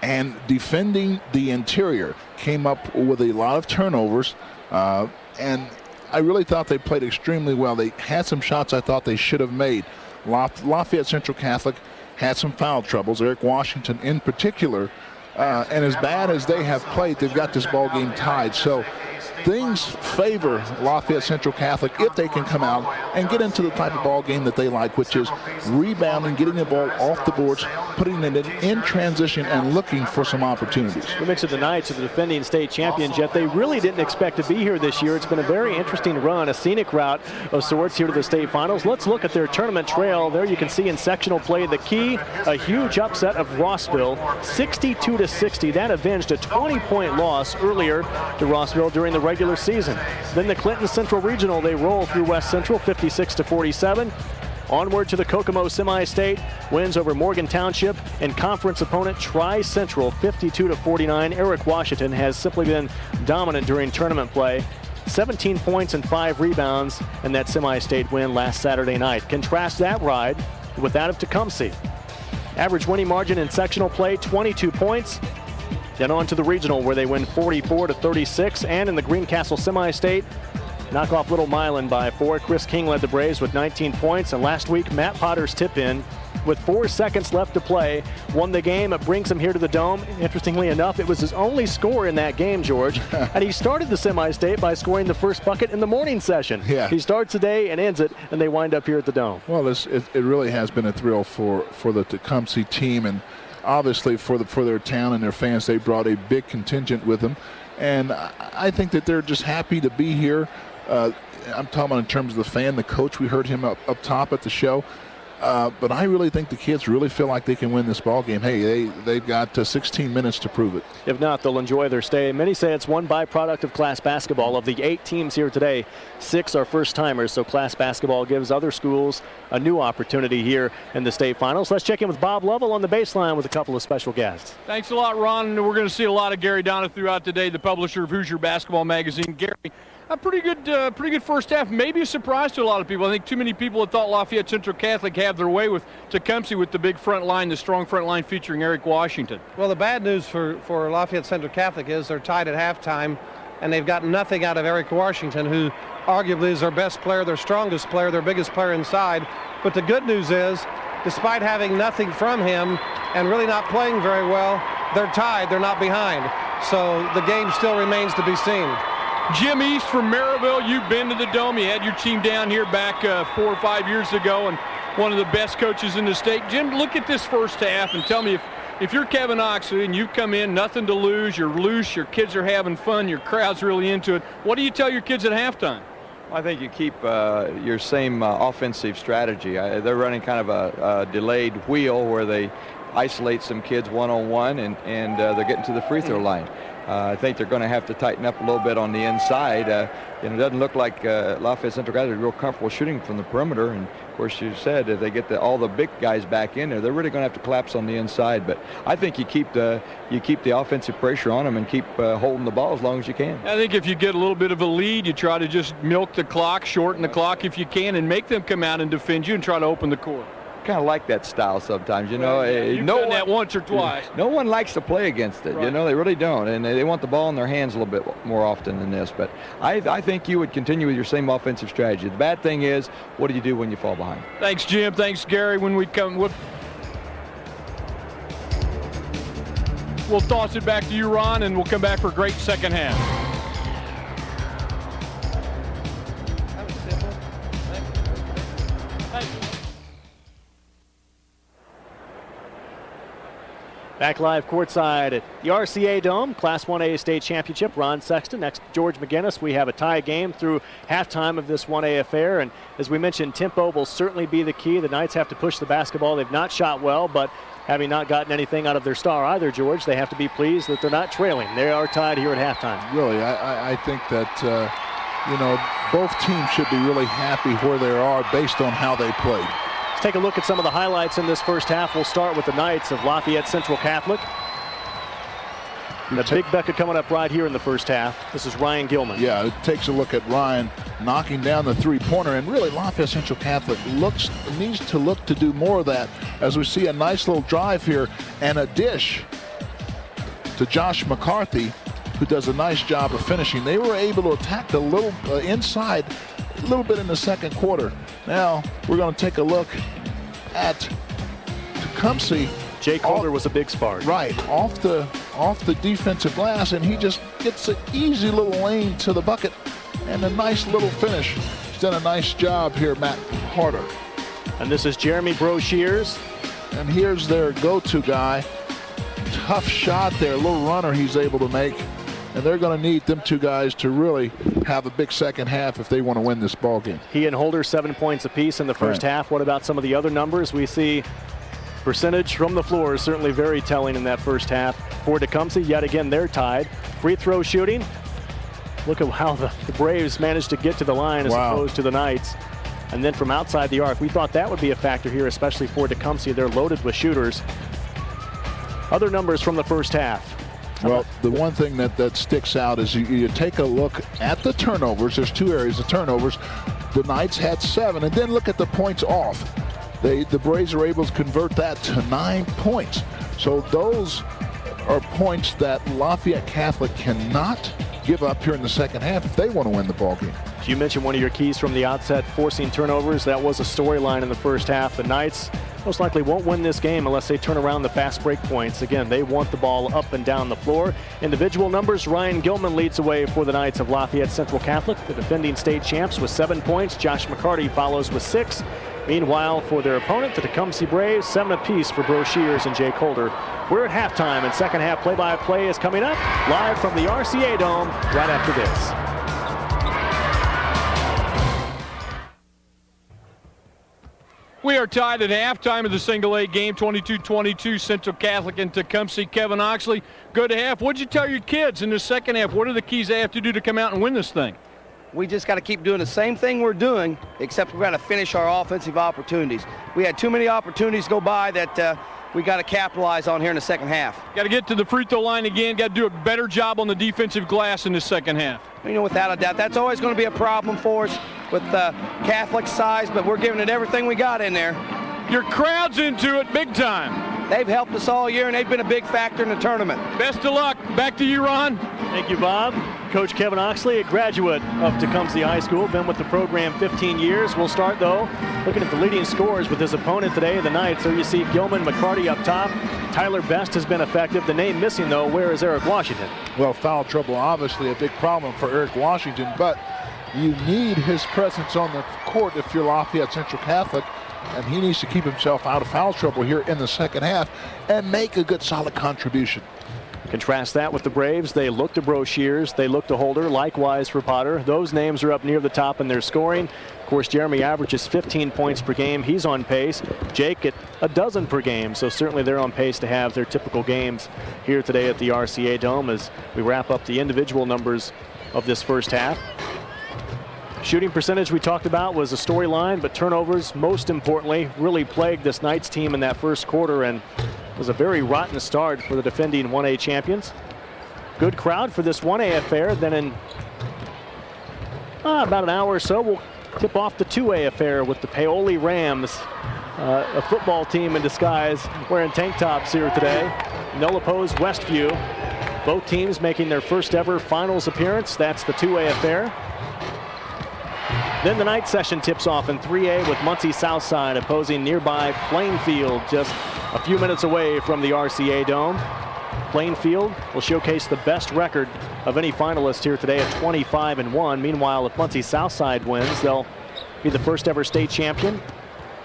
S4: and defending the interior. Came up with a lot of turnovers, and I really thought they played extremely well. They had some shots I thought they should have made. Lafayette Central Catholic had some foul troubles, Eric Washington in particular, and as bad as they have played, they've got this ball game tied. So things favor Lafayette Central Catholic if they can come out and get into the type of ball game that they like, which is rebounding, getting the ball off the boards, putting it in transition, and looking for some opportunities.
S2: We mentioned the Knights are the defending state champions, yet they really didn't expect to be here this year. It's been a very interesting run, a scenic route of sorts here to the state finals. Let's look at their tournament trail. There you can see in sectional play the key, a huge upset of Rossville, 62-60. That avenged a 20-point loss earlier to Rossville during the regular season. Then the Clinton Central Regional, they roll through West Central 56-47. Onward to the Kokomo Semi-State, wins over Morgan Township and conference opponent Tri-Central 52-49. Eric Washington has simply been dominant during tournament play. 17 points and 5 rebounds in that semi-state win last Saturday night. Contrast that ride with that of Tecumseh. Average winning margin in sectional play, 22 points. Then on to the regional where they win 44-36, and in the Greencastle semi-state, knock off Little Milan by 4. Chris King led the Braves with 19 points, and last week Matt Potter's tip-in with 4 seconds left to play won the game. It brings him here to the Dome. Interestingly enough, it was his only score in that game, George, and he started the semi-state by scoring the first bucket in the morning session.
S4: Yeah.
S2: He starts the day and ends it, and they wind up here at the Dome.
S4: Well, it really has been a thrill for the Tecumseh team, and obviously for their town and their fans. They brought a big contingent with them, and I think that they're just happy to be here. I'm talking about in terms of the fan, the coach. We heard him up top at the show. But I really think the kids really feel like they can win this ball game. Hey, they've got 16 minutes to prove it.
S2: If not, they'll enjoy their stay. Many say it's one byproduct of class basketball. Of the 8 teams here today, 6 are first-timers, so class basketball gives other schools a new opportunity here in the state finals. Let's check in with Bob Lovell on the baseline with a couple of special guests.
S5: Thanks a lot, Ron. We're going to see a lot of Gary Donna throughout today, the publisher of Hoosier Basketball Magazine. Gary, a pretty good first half. Maybe a surprise to a lot of people. I think too many people had thought Lafayette Central Catholic have their way with Tecumseh with the big front line, the strong front line featuring Eric Washington.
S9: Well, the bad news for Lafayette Central Catholic is they're tied at halftime, and they've gotten nothing out of Eric Washington, who arguably is their best player, their strongest player, their biggest player inside. But the good news is, despite having nothing from him and really not playing very well, they're tied, they're not behind. So the game still remains to be seen.
S5: Jim East from Maryville, you've been to the Dome. You had your team down here back 4 or 5 years ago, and one of the best coaches in the state. Jim, look at this first half and tell me if you're Kevin Oxley and you come in, nothing to lose, you're loose, your kids are having fun, your crowd's really into it, what do you tell your kids at halftime?
S10: I think you keep your same offensive strategy. They're running kind of a delayed wheel where they isolate some kids one-on-one, and they're getting to the free throw line. I think they're going to have to tighten up a little bit on the inside. It doesn't look like Lafayette Central guys are real comfortable shooting from the perimeter. And of course, you said if they get all the big guys back in there, they're really going to have to collapse on the inside. But I think you keep the offensive pressure on them and keep holding the ball as long as you can.
S5: I think if you get a little bit of a lead, you try to just milk the clock, shorten the clock if you can, and make them come out and defend you and try to open the court.
S10: Kind of like that style sometimes, you know.
S5: You've done that once or twice.
S10: No one likes to play against it,
S5: right.
S10: You know. They really don't, and they want the ball in their hands a little bit more often than this. But I think you would continue with your same offensive strategy. The bad thing is, what do you do when you fall behind?
S5: Thanks, Jim. Thanks, Gary. When we come, we'll toss it back to you, Ron, and we'll come back for a great second half.
S2: Back live courtside at the RCA Dome, Class 1A State Championship. Ron Sexton next to George McGinnis. We have a tie game through halftime of this 1A affair, and as we mentioned, tempo will certainly be the key. The Knights have to push the basketball. They've not shot well, but having not gotten anything out of their star either, George, they have to be pleased that they're not trailing. They are tied here at halftime.
S4: Really, I think that, both teams should be really happy where they are based on how they played.
S2: Let's take a look at some of the highlights in this first half. We'll start with the Knights of Lafayette Central Catholic. The big bucket coming up right here in the first half. This is Ryan Gilman.
S4: Yeah, it takes a look at Ryan knocking down the three-pointer, and really Lafayette Central Catholic needs to look to do more of that, as we see a nice little drive here and a dish to Josh McCarthy, who does a nice job of finishing. They were able to attack the little inside a little bit in the second quarter. Now we're going to take a look at Tecumseh.
S2: Jay Calder was a big spark.
S4: Right, off the defensive glass, and he just gets an easy little lane to the bucket and a nice little finish. He's done a nice job here, Matt Harder.
S2: And this is Jeremy Broshears.
S4: And here's their go-to guy. Tough shot there, a little runner he's able to make. And they're going to need them two guys to really have a big second half if they want to win this ball game.
S2: He and Holder 7 points apiece in the first half. What about some of the other numbers? We see percentage from the floor is certainly very telling in that first half. For Tecumseh, yet again, they're tied. Free throw shooting. Look at how the Braves managed to get to the line as opposed to the Knights. And then from outside the arc, we thought that would be a factor here, especially for Tecumseh. They're loaded with shooters. Other numbers from the first half.
S4: Well, the one thing that sticks out is you take a look at the turnovers. There's two areas of turnovers. The Knights had 7, and then look at the points off. The Braves are able to convert that to 9 points. So those are points that Lafayette Catholic cannot give up here in the second half if they want to win the ball game.
S2: You mentioned one of your keys from the outset, forcing turnovers. That was a storyline in the first half. The Knights most likely won't win this game unless they turn around the fast break points. Again, they want the ball up and down the floor. Individual numbers, Ryan Gilman leads away for the Knights of Lafayette Central Catholic, the defending state champs, with 7 points. Josh McCarty follows with 6. Meanwhile, for their opponent, the Tecumseh Braves, 7 apiece for Broshears and Jay Calder. We're at halftime, and second half play-by-play is coming up live from the RCA Dome right after this.
S5: We are tied at halftime of the single A game, 22-22, Central Catholic and Tecumseh. Kevin Oxley, good half. What'd you tell your kids in the second half? What are the keys they have to do to come out and win this thing?
S7: We just got to keep doing the same thing we're doing, except we're going to finish our offensive opportunities. We had too many opportunities go by that we got to capitalize on here in the second half.
S5: Got to get to the free throw line again. Got to do a better job on the defensive glass in the second half.
S7: You know, without a doubt, that's always going to be a problem for us with Catholic size, but we're giving it everything we got in there.
S5: Your crowd's into it big time.
S7: They've helped us all year, and they've been a big factor in the tournament.
S5: Best of luck. Back to you, Ron.
S2: Thank you, Bob. Coach Kevin Oxley, a graduate of Tecumseh High School, been with the program 15 years. We'll start, though, looking at the leading scorers with his opponent today, the Knights. So you see Gilman, McCarty up top. Tyler Best has been effective. The name missing, though, where is Eric Washington?
S4: Well, foul trouble, obviously a big problem for Eric Washington, but you need his presence on the court if you're Lafayette Central Catholic. and he needs to keep himself out of foul trouble here in the second half and make a good solid contribution.
S2: Contrast that with the Braves. They look to Broshiers, they look to Holder, likewise for Potter. Those names are up near the top in their scoring. Of course, Jeremy averages 15 points per game. He's on pace. Jake at a dozen per game, so certainly they're on pace to have their typical games here today at the RCA Dome as we wrap up the individual numbers of this first half. Shooting percentage we talked about was a storyline, but turnovers, most importantly, really plagued this Knights team in that first quarter and was a very rotten start for the defending 1A champions. Good crowd for this 1A affair. Then in about an hour or so, we'll tip off the 2A affair with the Paoli Rams, a football team in disguise, wearing tank tops here today. They'll oppose Westview. Both teams making their first ever finals appearance. That's the 2A affair. Then the night session tips off in 3A with Muncie Southside opposing nearby Plainfield, just a few minutes away from the RCA Dome. Plainfield will showcase the best record of any finalist here today at 25-1. Meanwhile, if Muncie Southside wins, they'll be the first ever state champion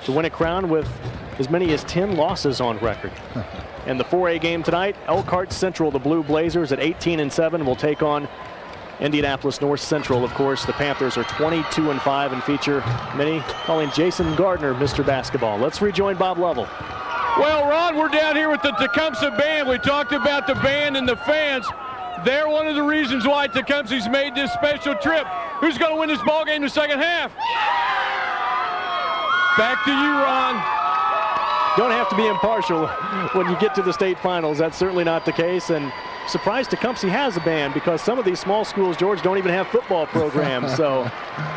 S2: to win a crown with as many as 10 losses on record. And the 4A game tonight, Elkhart Central, the Blue Blazers at 18-7 will take on Indianapolis North Central. Of course, the Panthers are 22-5 and feature many calling Jason Gardner Mr. Basketball. Let's rejoin Bob Lovell.
S5: Well, Ron, we're down here with the Tecumseh band. We talked about the band and the fans. They're one of the reasons why Tecumseh's made this special trip. Who's going to win this ball game in the second half? Back to you, Ron.
S2: Don't have to be impartial when you get to the state finals. That's certainly not the case. And surprised Tecumseh has a band because some of these small schools, George, don't even have football programs. So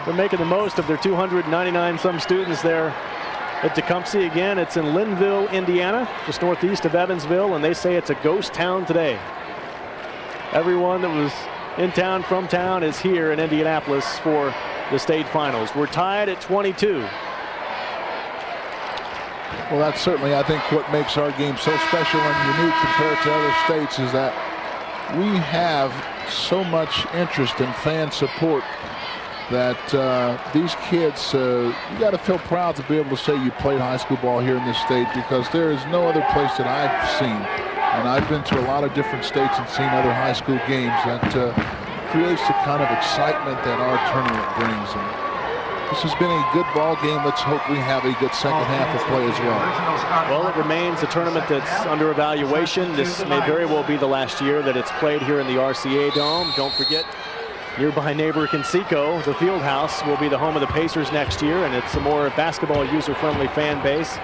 S2: they're making the most of their 299 some students there at Tecumseh. Again, it's in Linville, Indiana, just northeast of Evansville, and they say it's a ghost town today. Everyone that was in town from town is here in Indianapolis for the state finals. We're tied at 22.
S4: Well, that's certainly, I think, what makes our game so special and unique compared to other states is that we have so much interest and fan support that these kids, you got to feel proud to be able to say you played high school ball here in this state, because there is no other place that I've seen, and I've been to a lot of different states and seen other high school games, that creates the kind of excitement that our tournament brings. And this has been a good ball game. Let's hope we have a good second half of play as well.
S2: Well, it remains a tournament that's under evaluation. This may very well be the last year that it's played here in the RCA Dome. Don't forget, nearby neighbor Conseco, the field house, will be the home of the Pacers next year, and it's a more basketball user-friendly fan base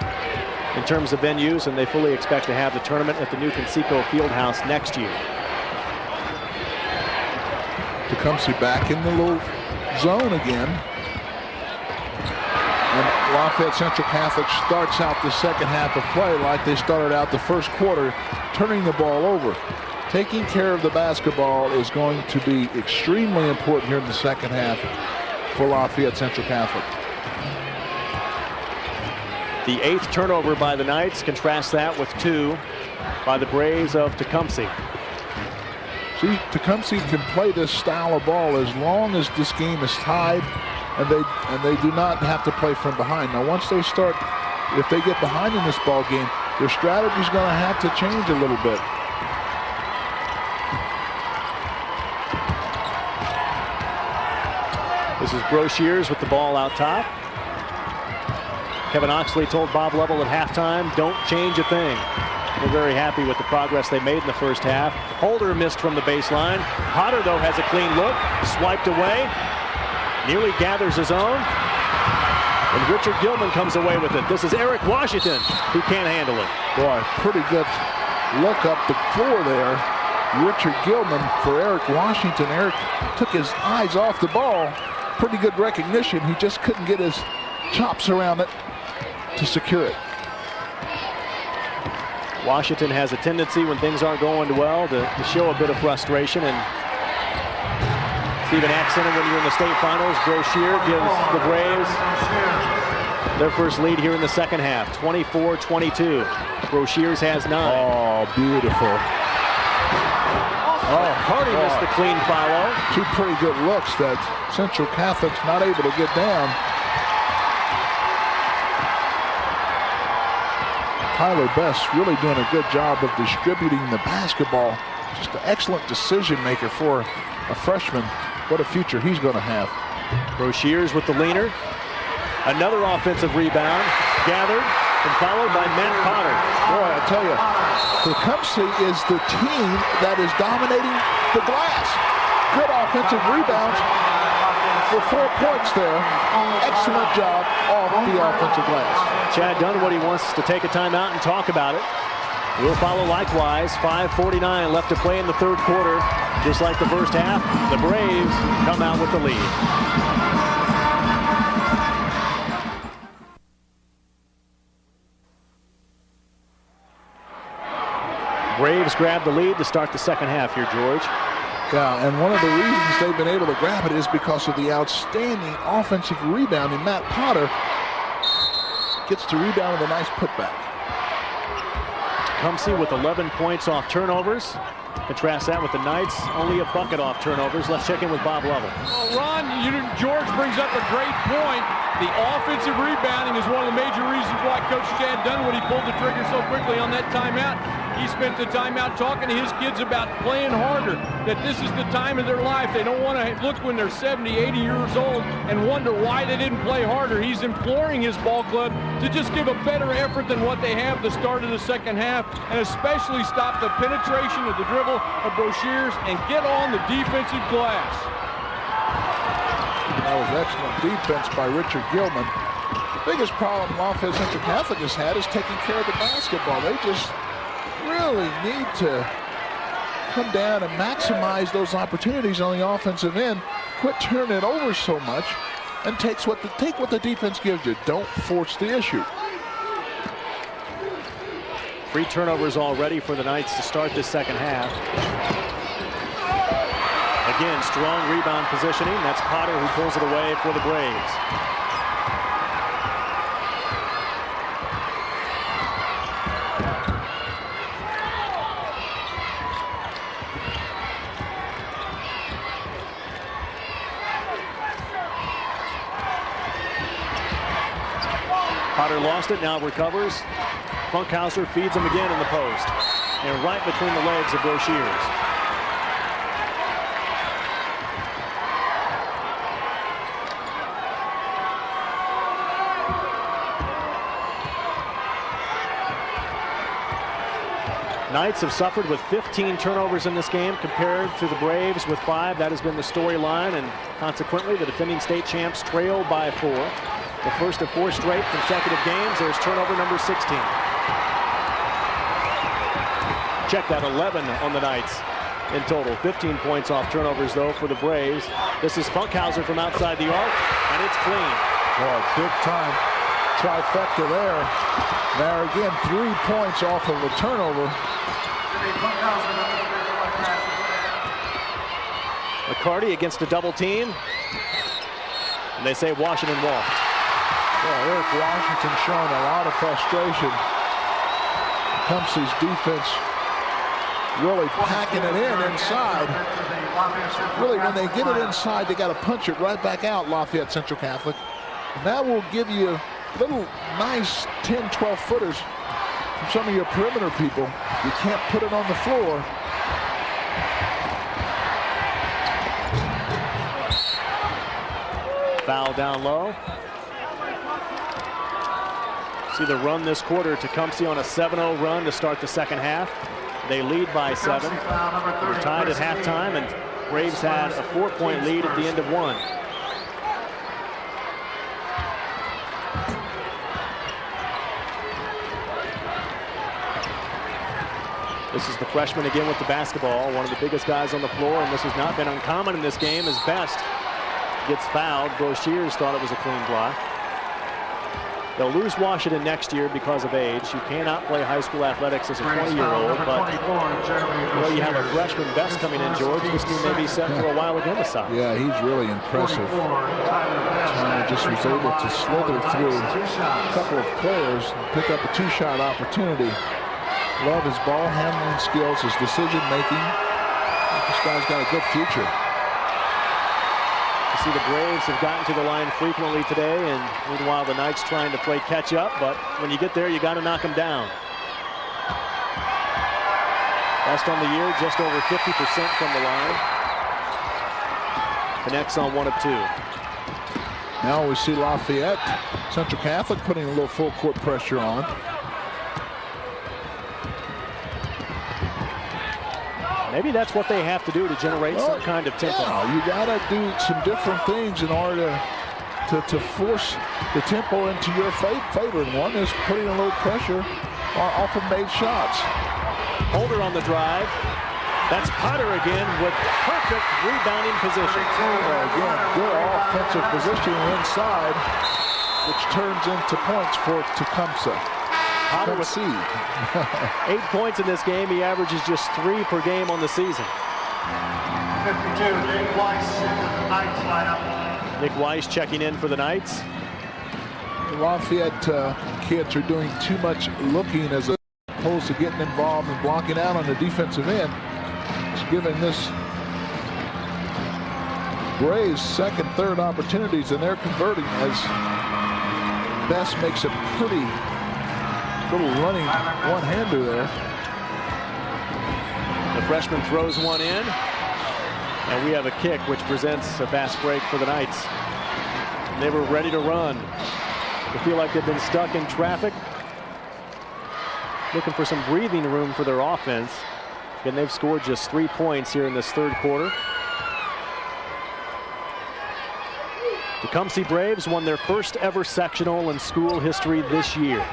S2: in terms of venues, and they fully expect to have the tournament at the new Conseco field house next year.
S4: Tecumseh back in the little zone again. And Lafayette Central Catholic starts out the second half of play like they started out the first quarter, turning the ball over. Taking care of the basketball is going to be extremely important here in the second half for Lafayette Central Catholic.
S2: The 8th turnover by the Knights. Contrast that with 2 by the Braves of Tecumseh.
S4: See, Tecumseh can play this style of ball as long as this game is tied, and they do not have to play from behind. Now, once they start, if they get behind in this ball game, their strategy is going to have to change a little bit.
S2: This is Broshiers with the ball out top. Kevin Oxley told Bob Lovell at halftime, don't change a thing. We're very happy with the progress they made in the first half. Holder missed from the baseline. Potter, though, has a clean look. Swiped away. Nearly gathers his own. And Richard Gilman comes away with it. This is Eric Washington, who can't handle it.
S4: Boy, pretty good look up the floor there. Richard Gilman for Eric Washington. Eric took his eyes off the ball. Pretty good recognition. He just couldn't get his chops around it to secure it.
S2: Washington has a tendency when things aren't going well to show a bit of frustration, and Stephen accented when you're in the state finals. Broshier gives the Braves their first lead here in the second half, 24-22. Broshiers has 9.
S4: Oh, beautiful.
S2: Oh, Hardy missed the clean follow.
S4: 2 pretty good looks that Central Catholic's not able to get down. Tyler Best really doing a good job of distributing the basketball. Just an excellent decision maker for a freshman. What a future he's going to have.
S2: Broshiers with the leaner. Another offensive rebound gathered and followed by Matt Potter.
S4: Boy, I tell you, Tecumseh is the team that is dominating the glass. Good offensive rebounds for 4 points there. Excellent job off the offensive glass.
S2: Chad Dunwoody wants to take a timeout and talk about it. We'll follow likewise. 5:49 left to play in the third quarter. Just like the first half, the Braves come out with the lead. Braves grab the lead to start the second half here, George.
S4: Yeah, and one of the reasons they've been able to grab it is because of the outstanding offensive rebounding. Matt Potter gets to rebound with a nice putback.
S2: Tecumseh with 11 points off turnovers. Contrast that with the Knights, only a bucket off turnovers. Let's check in with Bob Lovell.
S5: Well, Ron, George brings up a great point. The offensive rebounding is one of the major reasons why Coach Chad Dunwoody pulled the trigger so quickly on that timeout. He spent the timeout talking to his kids about playing harder, that this is the time of their life. They don't want to look when they're 70, 80 years old and wonder why they didn't play harder. He's imploring his ball club to just give a better effort than what they have the start of the second half, and especially stop the penetration of the dribble of Broshiers and get on the defensive glass.
S4: That was excellent defense by Richard Gilman. The biggest problem Lafayette Central Catholic has had is taking care of the basketball. They just really need to come down and maximize those opportunities on the offensive end. Quit turning it over so much and take what the defense gives you. Don't force the issue.
S2: 3 turnovers already for the Knights to start this second half. Again, strong rebound positioning. That's Potter who pulls it away for the Braves. Potter lost it, now recovers. Funkhauser feeds him again in the post. And right between the legs of Broshiers. Knights have suffered with 15 turnovers in this game compared to the Braves with 5. That has been the storyline, and consequently the defending state champs trail by 4. The first of 4 straight consecutive games. There's turnover number 16. Check that, 11 on the Knights in total. 15 points off turnovers, though, for the Braves. This is Funkhauser from outside the arc, and it's clean.
S4: Boy, big time trifecta there. There again, 3 points off of a turnover.
S2: McCarty against a double team. And they say Washington walked.
S4: Well, Eric Washington showing a lot of frustration. Tecumseh's defense really packing it in inside. Really, when they get it inside, they got to punch it right back out, Lafayette Central Catholic. And that will give you little nice 10, 12 footers from some of your perimeter people. You can't put it on the floor.
S2: Foul down low. See the run this quarter. Tecumseh on a 7-0 run to start the second half. They lead by 7. We're tied at halftime, and Braves had a 4-point lead at the end of 1. This is the freshman again with the basketball, one of the biggest guys on the floor, and this has not been uncommon in this game as Best gets fouled. Broshiers thought it was a clean block. They'll lose Washington next year because of age. You cannot play high school athletics as a 20-year-old, but well, you have a freshman Best coming in, George. This team may be set for a while again this side.
S4: Yeah, he's really impressive. Just was able to slither through a couple of players and pick up a 2-shot opportunity. Love his ball handling skills, his decision making. This guy's got a good future.
S2: You see the Braves have gotten to the line frequently today, and meanwhile the Knights trying to play catch up, but when you get there, you got to knock them down. Best on the year, just over 50% from the line. Connects on 1 of 2.
S4: Now we see Lafayette, Central Catholic, putting a little full court pressure on.
S2: Maybe that's what they have to do to generate some kind of tempo.
S4: Yeah, you got to do some different things in order to force the tempo into your favor. And one is putting a little pressure off of made shots.
S2: Holder on the drive. That's Potter again with perfect rebounding position.
S4: Again, good offensive positioning inside, which turns into points for Tecumseh.
S2: Potter with 8 points in this game. He averages just 3 per game on the season.
S8: 52, Nick Weiss into the Knights lineup.
S2: Nick Weiss checking in for the Knights.
S4: The Lafayette kids are doing too much looking as opposed to getting involved and blocking out on the defensive end. It's giving this Braves second, third opportunities, and they're converting as Best makes a pretty little running one-hander there.
S2: The freshman throws one in, and we have a kick which presents a fast break for the Knights. They were ready to run. They feel like they've been stuck in traffic, looking for some breathing room for their offense. And they've scored just 3 points here in this third quarter. Tecumseh Braves won their first ever sectional in school history this year.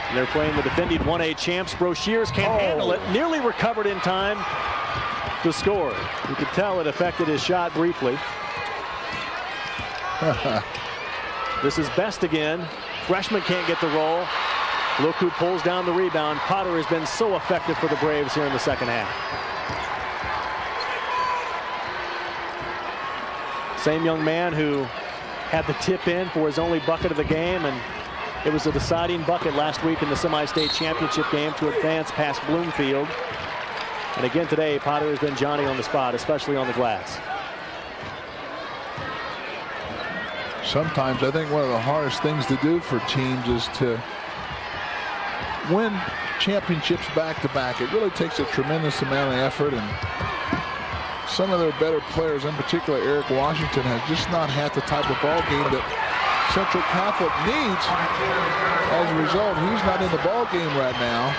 S2: And they're playing the defending 1A champs. Broshiers can't handle it. Nearly recovered in time to score. You could tell it affected his shot briefly. This is Best again. Freshman can't get the roll. Look who pulls down the rebound. Potter has been so effective for the Braves here in the second half. Same young man who had the tip in for his only bucket of the game, and it was a deciding bucket last week in the semi-state championship game to advance past Bloomfield. And again today, Potter has been Johnny on the spot, especially on the glass.
S4: Sometimes I think one of the hardest things to do for teams is to win championships back-to-back. It really takes a tremendous amount of effort, and some of their better players, in particular Eric Washington, has just not had the type of ball game that Central Catholic needs. As a result, he's not in the ball game right now.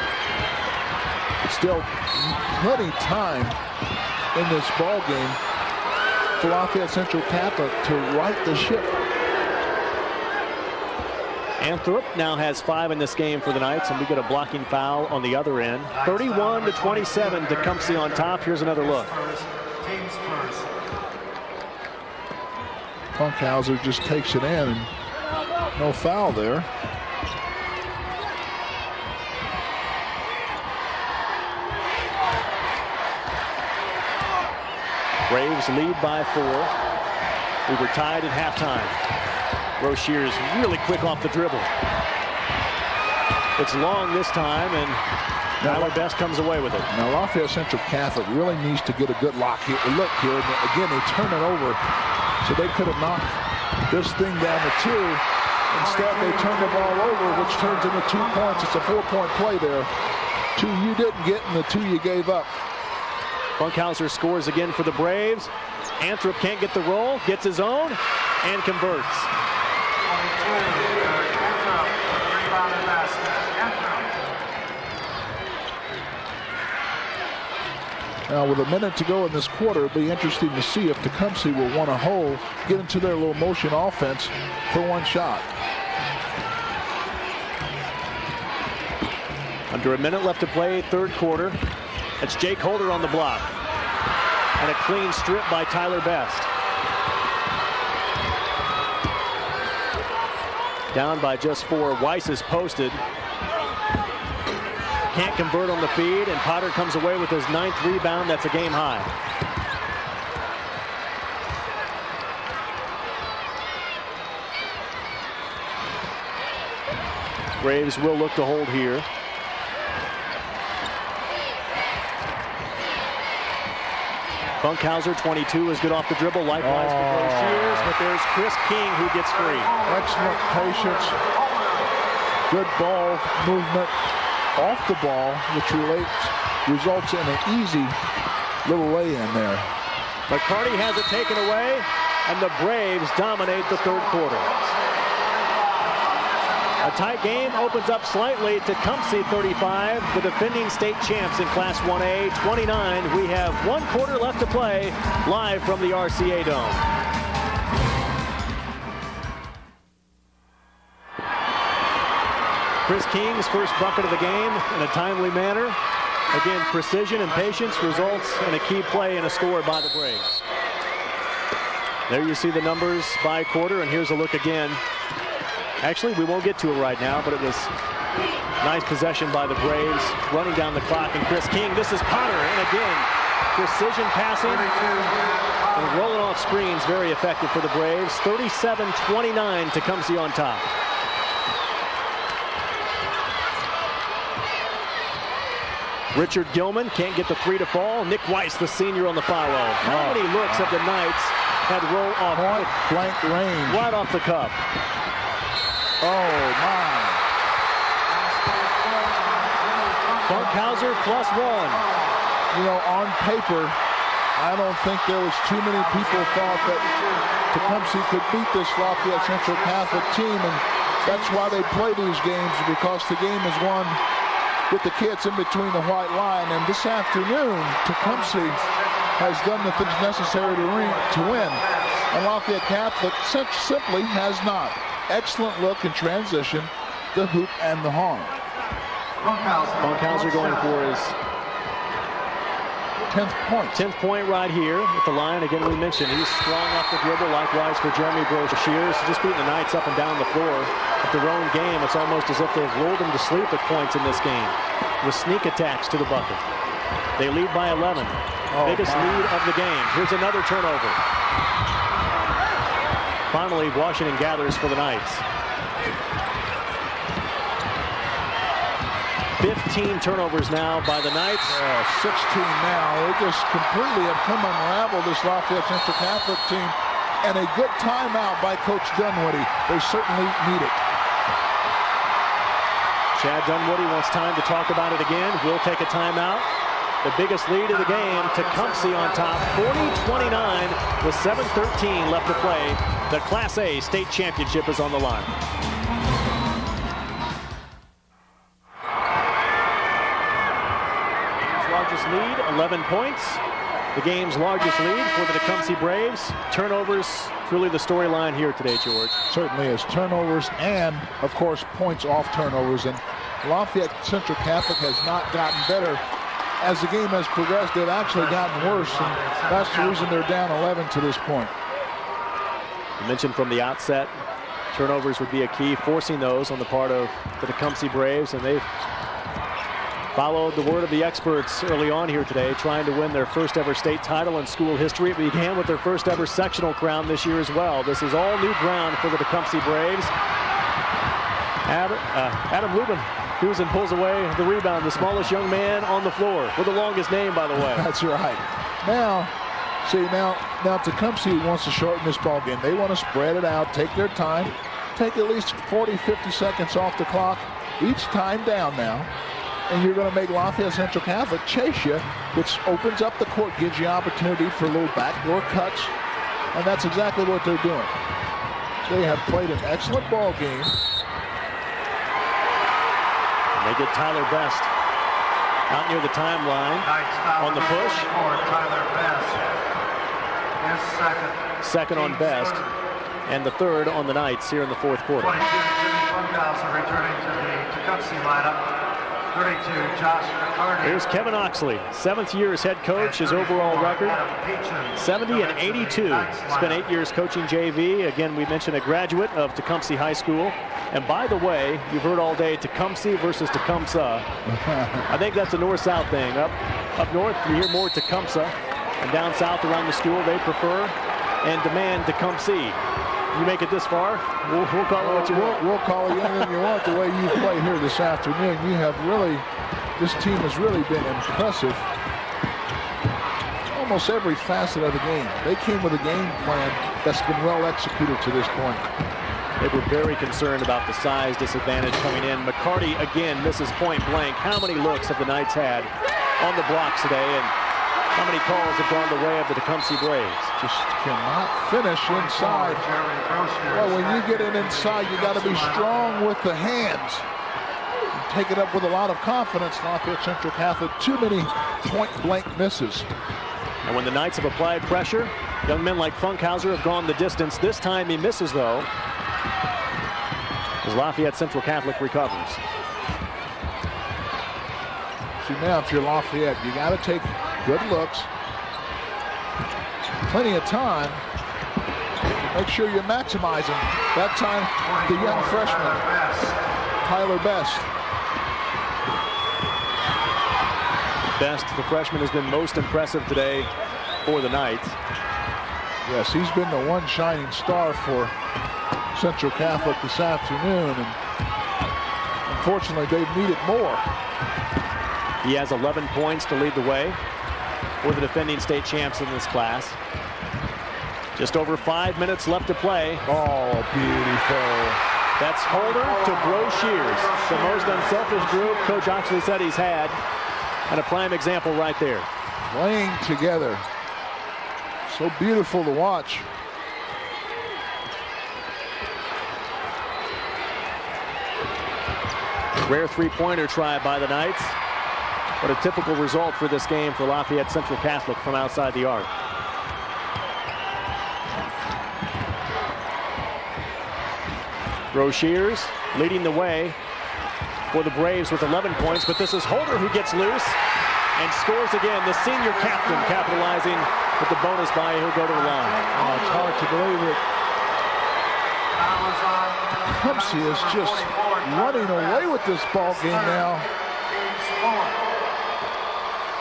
S4: It's still plenty time in this ball game for Lafayette Central Catholic to right the ship.
S2: Anthrop now has 5 in this game for the Knights, and we get a blocking foul on the other end. 31-27, Tecumseh on top. Here's another look.
S4: Funkhauser just takes it in, and no foul there.
S2: Braves lead by 4. We were tied at halftime. Broshiers really quick off the dribble. It's long this time, and Tyler Best comes away with it.
S4: Now Lafayette Central Catholic really needs to get a good look here. Again, they turn it over, so they could have knocked this thing down to 2. Instead, they turn the ball over, which turns into 2 points. It's a 4-point play there. 2 you didn't get, and the 2 you gave up.
S2: Funkhauser scores again for the Braves. Anthrop can't get the roll, gets his own, and converts.
S4: Now, with a minute to go in this quarter, it'll be interesting to see if Tecumseh will want to get into their little motion offense for one shot.
S2: Under a minute left to play, third quarter. It's Jake Holder on the block. And a clean strip by Tyler Best. Down by just 4. Weiss is posted. Can't convert on the feed, and Potter comes away with his 9th rebound. That's a game high. Braves will look to hold here. Funkhauser, 22, is good off the dribble. Likewise for Broshiers, but there's Chris King who gets free.
S4: Excellent patience. Good ball movement. off the ball, which results in an easy little lay-in there.
S2: McCarty has it taken away, and the Braves dominate the third quarter. A tight game opens up slightly. Tecumseh 35, the defending state champs in Class 1A 29. We have 1 quarter left to play, live from the RCA Dome. Chris King's first bucket of the game in a timely manner. Again, precision and patience results in a key play and a score by the Braves. There you see the numbers by quarter, and here's a look again. Actually, we won't get to it right now, but it was nice possession by the Braves, running down the clock, and Chris King. This is Potter, and again, precision passing and rolling off screens, very effective for the Braves. 37-29, Tecumseh on top. Richard Gilman can't get the 3 to fall. Nick Weiss, the senior, on the foul. How many looks have the Knights had roll off
S4: point blank range,
S2: right off the cup?
S4: Oh my!
S2: Funkhauser +1.
S4: You know, on paper, I don't think there was too many people thought that Tecumseh could beat this Lafayette Central Catholic team, and that's why they play these games, because the game is won with the kids in between the white line. And this afternoon, Tecumseh has done the things necessary to win, and Lafayette Catholic simply has not. Excellent look in transition, the hoop and the horn.
S2: Funkhauser going for his
S4: 10th point.
S2: 10th point right here at the line. Again, we mentioned he's strong off the dribble. Likewise for Jeremy Broshiers, just beating the Knights up and down the floor. At their own game, it's almost as if they've rolled them to sleep at points in this game, with sneak attacks to the bucket. They lead by 11. Biggest lead of the game. Here's another turnover. Finally, Washington gathers for the Knights. 15 turnovers now by the Knights.
S4: 16 now. They just completely have come unraveled, this Lafayette Central Catholic team. And a good timeout by Coach Dunwoody. They certainly need it.
S2: Chad Dunwoody wants time to talk about it again. We'll take a timeout. The biggest lead of the game, Tecumseh on top, 40-29 with 7:13 left to play. The Class A state championship is on the line. Game's largest lead, 11 points. The game's largest lead for the Tecumseh Braves. Turnovers, truly the storyline here today, George.
S4: Certainly is. Turnovers and, of course, points off turnovers. And Lafayette Central Catholic has not gotten better. As the game has progressed, they've actually gotten worse, and that's the reason they're down 11 to this point.
S2: You mentioned from the outset, turnovers would be a key, forcing those on the part of the Tecumseh Braves, and they've followed the word of the experts early on here today, trying to win their first ever state title in school history. It began with their first ever sectional crown this year as well. This is all new ground for the Tecumseh Braves. Adam Lubin, Husen pulls away the rebound, the smallest young man on the floor, with the longest name, by the way.
S4: That's right. Now Tecumseh wants to shorten this ball game. They want to spread it out, take their time, take at least 40, 50 seconds off the clock each time down now. And you're going to make Lafayette Central Catholic chase you, which opens up the court, gives you opportunity for little backdoor cuts, and that's exactly what they're doing. They have played an excellent ball game.
S2: They get Tyler Best out near the timeline on the push.
S8: Tyler Best is
S2: second on Best, and the third on the Knights here in the fourth quarter.
S8: 22, Jimmy Funkhauser returning to the Tecumseh lineup. 32, Josh McCarty.
S2: Here's Kevin Oxley, 7th year as head coach. His overall record, 70-82. Spent 8 years coaching JV. Again, we mentioned a graduate of Tecumseh High School. And by the way, you've heard all day Tecumseh versus Tecumseh. I think that's a north-south thing. Up north, you hear more Tecumseh, and down south around the school, they prefer and demand Tecumseh. You make it this far, we'll call it what you want.
S4: We'll call it anything you want. The way you play here this afternoon, this team has really been impressive. Almost every facet of the game. They came with a game plan that's been well executed to this point.
S2: They were very concerned about the size disadvantage coming in. McCarty again misses point blank. How many looks have the Knights had on the blocks today, and how many calls have gone the way of the Tecumseh Braves?
S4: Just cannot finish inside. Well, when you get it inside, you got to be strong with the hands. Take it up with a lot of confidence. Lafayette Central Catholic, too many point blank misses.
S2: And when the Knights have applied pressure, young men like Funkhauser have gone the distance. This time he misses, though, as Lafayette Central Catholic recovers.
S4: See, now if you're Lafayette, you got to take good looks, plenty of time, make sure you maximize them. That time, the young freshman, Tyler Best.
S2: Best, the freshman, has been most impressive today for the Knights.
S4: Yes, he's been the one shining star for Central Catholic this afternoon, and unfortunately they've needed more.
S2: He has 11 points to lead the way for the defending state champs in this class. Just over 5 minutes left to play.
S4: Oh, beautiful.
S2: That's Holder to Broshears, the most unselfish group Coach Oxley said he's had, and a prime example right there.
S4: Playing together. So beautiful to watch.
S2: Rare three-pointer try by the Knights, but a typical result for this game for Lafayette Central Catholic from outside the arc. Broshears leading the way for the Braves with 11 points, but this is Holder who gets loose and scores again. The senior captain capitalizing with the bonus buy. He'll go to the line.
S4: Oh, it's hard to believe it. Tecumseh is just running away with this ball game now.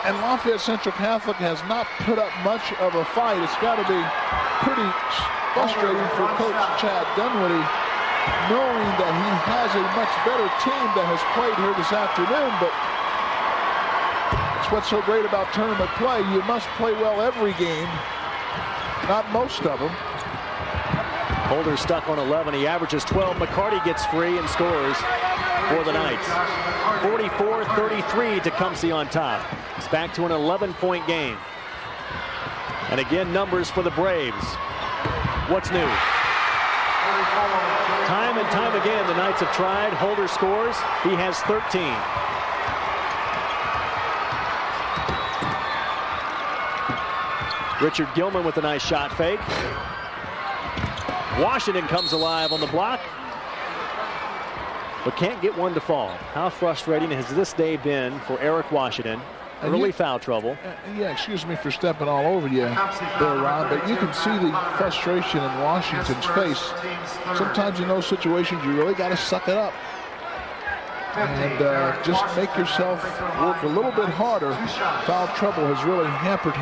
S4: And Lafayette Central Catholic has not put up much of a fight. It's got to be pretty frustrating for Coach Chad Dunwoody, knowing that he has a much better team that has played here this afternoon. But it's what's so great about tournament play. You must play well every game, not most of them.
S2: Holder stuck on 11. He averages 12. McCarty gets free and scores for the Knights. 44-33, Tecumseh on top. It's back to an 11-point game. And again, numbers for the Braves. What's new? Time and time again, the Knights have tried. Holder scores. He has 13. Richard Gilman with a nice shot fake. Washington comes alive on the block, but can't get one to fall. How frustrating has this day been for Eric Washington? Early foul trouble.
S4: Yeah, excuse me for stepping all over you there, Ron, but you can see the frustration in Washington's face. Sometimes in those situations, you really got to suck it up and just make yourself work a little bit harder. Foul trouble has really hampered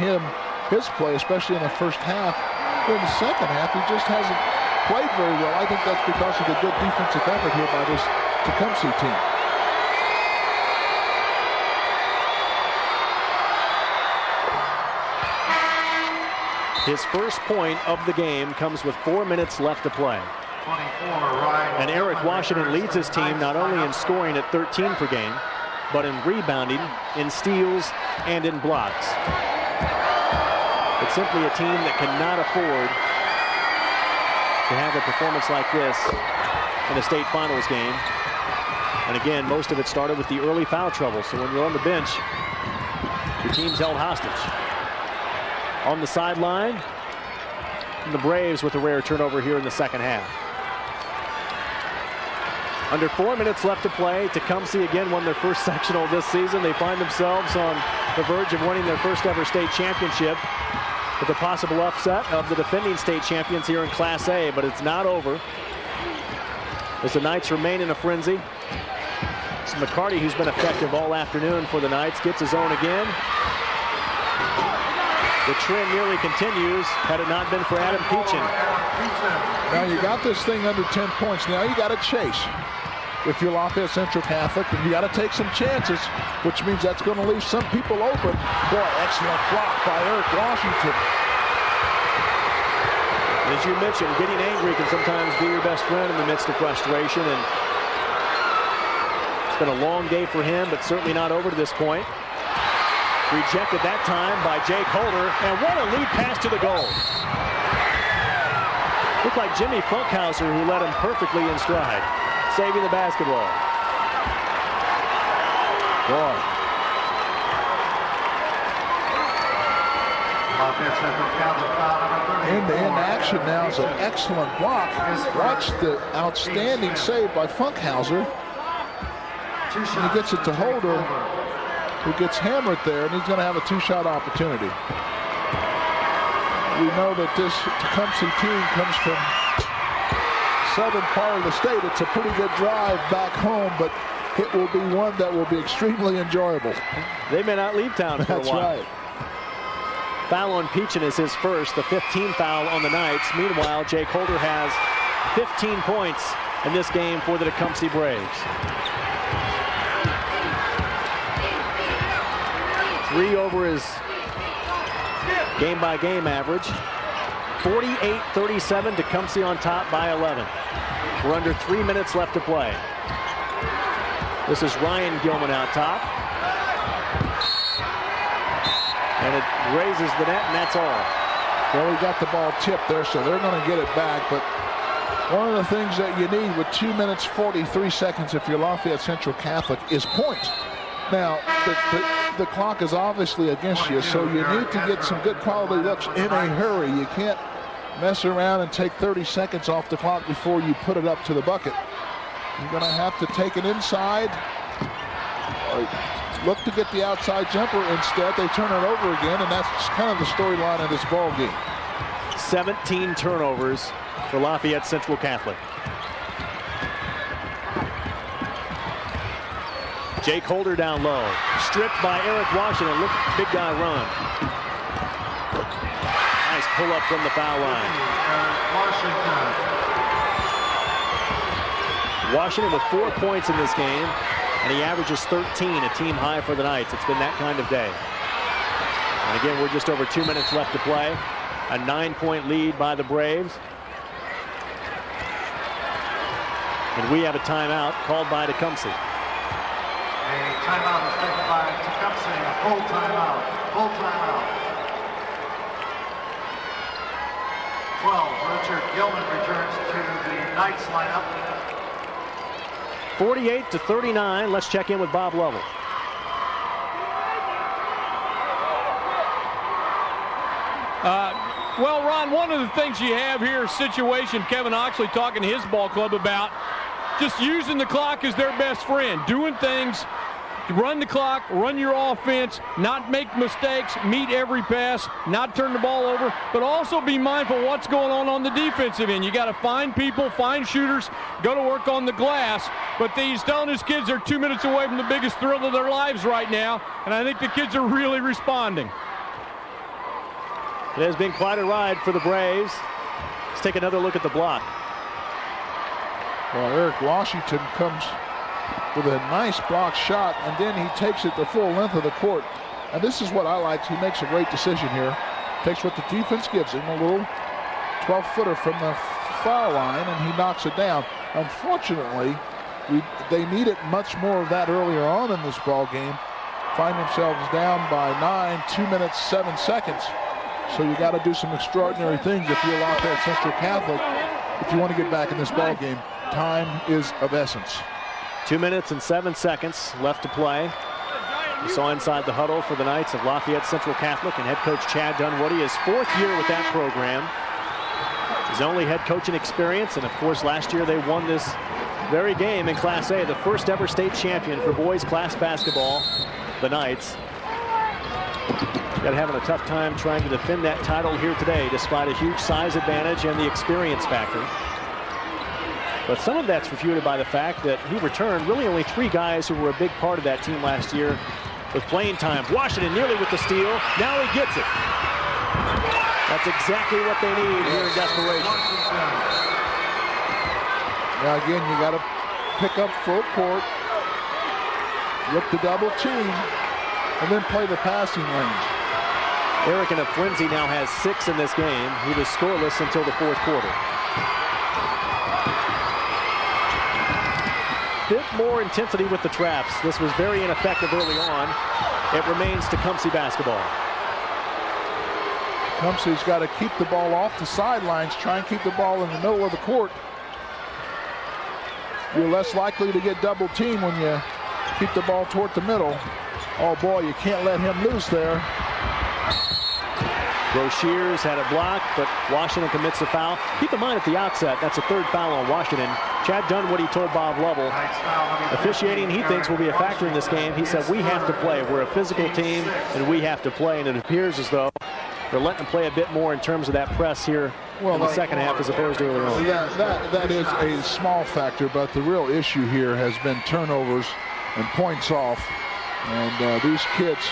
S4: his play, especially in the first half. In the second half, he just hasn't played very well. I think that's because of the good defensive effort here by this Tecumseh team.
S2: His first point of the game comes with 4 minutes left to play. And Eric Washington leads his team not only in scoring at 13 per game, but in rebounding, in steals, and in blocks. It's simply a team that cannot afford to have a performance like this in a state finals game. And again, most of it started with the early foul trouble. So when you're on the bench, your team's held hostage. On the sideline, the Braves with a rare turnover here in the second half. Under 4 minutes left to play. Tecumseh again won their first sectional this season. They find themselves on the verge of winning their first ever state championship, with a possible upset of the defending state champions here in Class A, but it's not over as the Knights remain in a frenzy. It's McCarty, who's been effective all afternoon for the Knights, gets his own again. The trend nearly continues had it not been for Adam Peachin.
S4: Now you got this thing under 10 points. Now you got to chase. If you're Lafayette Central Catholic, and you got to take some chances, which means that's going to leave some people open. Boy, excellent block by Eric Washington.
S2: As you mentioned, getting angry can sometimes be your best friend in the midst of frustration, and it's been a long day for him, but certainly not over to this point. Rejected that time by Jake Holder, and what a lead pass to the goal. Looked like Jimmy Funkhauser, who led him perfectly in stride, saving the basketball.
S8: Boy. In action now is an excellent block. Watch the outstanding save by Funkhauser. And he gets it to Holder, who gets hammered there, and he's going to have a two-shot opportunity. We know that this Tecumseh team comes from southern part of the state. It's a pretty good drive back home, but it will be one that will be extremely enjoyable.
S2: They may not leave town for a while.
S8: That's right.
S2: Foul on Peachin is his first, the 15th foul on the Knights. Meanwhile, Jake Holder has 15 points in this game for the Tecumseh Braves. 3 over his game-by-game average. 48-37, Tecumseh on top by 11. We're under 3 minutes left to play. This is Ryan Gilman out top. And it raises the net, and that's all.
S8: Well, he got the ball tipped there, so they're going to get it back. But one of the things that you need with 2 minutes, 43 seconds if you're Lafayette Central Catholic is points. Now, the clock is obviously against you, so you need to get some good quality looks in a hurry. You can't mess around and take 30 seconds off the clock before you put it up to the bucket. You're going to have to take it inside. Look to get the outside jumper. Instead, they turn it over again, and that's kind of the storyline of this ball game.
S2: 17 turnovers for Lafayette Central Catholic. Jake Holder down low. Stripped by Eric Washington. Look at the big guy run. Nice pull up from the foul line. Washington with 4 points in this game, and he averages 13, a team high for the Knights. It's been that kind of day. And again, we're just over 2 minutes left to play. A 9-point lead by the Braves. And we have a timeout called by Tecumseh.
S8: A timeout is taken by Tecumseh, a full timeout. 12, Richard Gilman returns to the Knights lineup.
S2: 48-39. Let's check in with Bob Lovell.
S5: Well, Ron, one of the things you have here is situation Kevin Oxley talking to his ball club about just using the clock as their best friend, doing things, run the clock, run your offense, not make mistakes, meet every pass, not turn the ball over, but also be mindful of what's going on the defensive end. You got to find people, find shooters, go to work on the glass. But he's telling his kids they're 2 minutes away from the biggest thrill of their lives right now, and I think the kids are really responding.
S2: It has been quite a ride for the Braves. Let's take another look at the block.
S8: Well, Eric Washington comes with a nice block shot, and then he takes it the full length of the court. And this is what I like. He makes a great decision here. Takes what the defense gives him, a little 12-footer from the foul line, and he knocks it down. Unfortunately, they needed much more of that earlier on in this ball game. Find themselves down by 9, 2 minutes, 7 seconds. So you got to do some extraordinary things if you're Lafayette Central Catholic if you want to get back in this ball game. Time is of essence.
S2: 2 minutes and 7 seconds left to play. We saw inside the huddle for the Knights of Lafayette Central Catholic and head coach Chad Dunwoody, his 4th year with that program. His only head coaching experience, and of course last year they won this very game in Class A, the first ever state champion for boys class basketball, the Knights. Got having a tough time trying to defend that title here today, despite a huge size advantage and the experience factor. But some of that's refuted by the fact that he returned really only 3 guys who were a big part of that team last year with playing time. Washington nearly with the steal. Now he gets it. That's exactly what they need here in desperation.
S8: Now again, you got to pick up full court, look to double team, and then play the passing lanes.
S2: Eric in a frenzy now has 6 in this game. He was scoreless until the 4th quarter. Bit more intensity with the traps. This was very ineffective early on. It remains Tecumseh basketball.
S4: Tecumseh's got to keep the ball off the sidelines, try and keep the ball in the middle of the court. You're less likely to get double teamed when you keep the ball toward the middle. Oh boy, you can't let him loose there.
S2: Broshears had it blocked, but Washington commits a foul. Keep in mind at the outset, that's a 3rd foul on Washington. Chad Dunwoody told Bob Lovell, officiating he thinks will be a factor in this game. He said, we have to play. We're a physical team, and we have to play. And it appears as though they're letting them play a bit more in terms of that press here in the second half as opposed to earlier on.
S4: That is a small factor, but the real issue here has been turnovers and points off. And these kids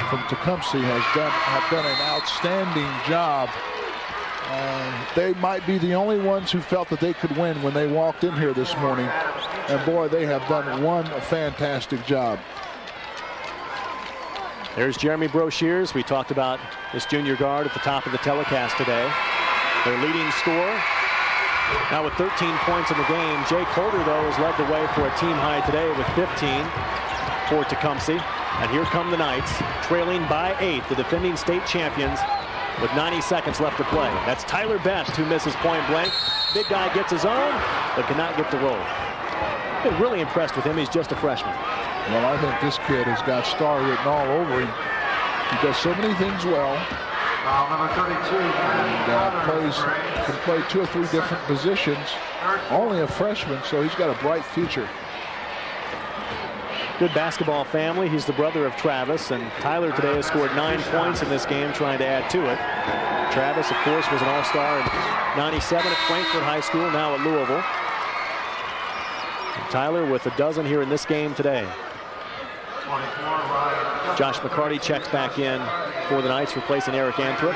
S4: from Tecumseh have done an outstanding job. They might be the only ones who felt that they could win when they walked in here this morning. And boy, they have done one fantastic job.
S2: There's Jeremy Broshears. We talked about this junior guard at the top of the telecast today. Their leading scorer. Now with 13 points in the game. Jay Coulter, though, has led the way for a team high today with 15 for Tecumseh. And here come the Knights, trailing by 8, the defending state champions, with 90 seconds left to play. That's Tyler Best, who misses point blank. Big guy gets his own, but cannot get the roll. Been really impressed with him. He's just a freshman.
S4: Well, I think this kid has got star written all over him. He does so many things well.
S8: Number 32.
S4: And can play 2 or 3 different positions. Only a freshman, so he's got a bright future.
S2: Good basketball family. He's the brother of Travis, and Tyler today has scored 9 points in this game, trying to add to it. Travis, of course, was an all-star in '97 at Frankfort High School, now at Louisville. And Tyler with a dozen here in this game today. Josh McCarty checks back in for the Knights, replacing Eric Anthrop.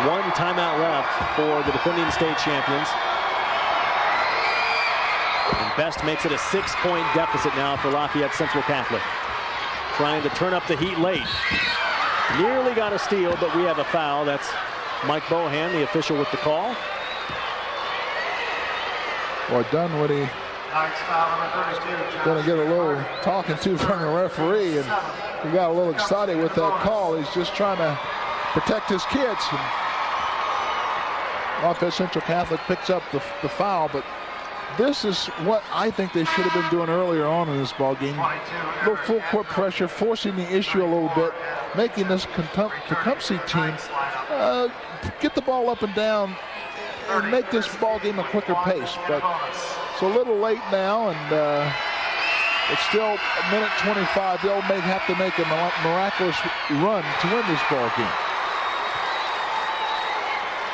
S2: One timeout left for the defending state champions. And Best makes it a 6-point deficit now for Lafayette Central Catholic. Trying to turn up the heat late. Nearly got a steal, but we have a foul. That's Mike Bohan, the official with the call.
S4: Or Dunwoody going to get a little talking to from the referee, and he got a little excited with that call. He's just trying to protect his kids. And Lafayette Central Catholic picks up the foul, but this is what I think they should have been doing earlier on in this ball game. A little full court pressure, forcing the issue a little bit, making this Tecumseh team get the ball up and down and make this ball game a quicker pace. But it's a little late now, and it's still a minute 25. They'll have to make a miraculous run to win this ball game.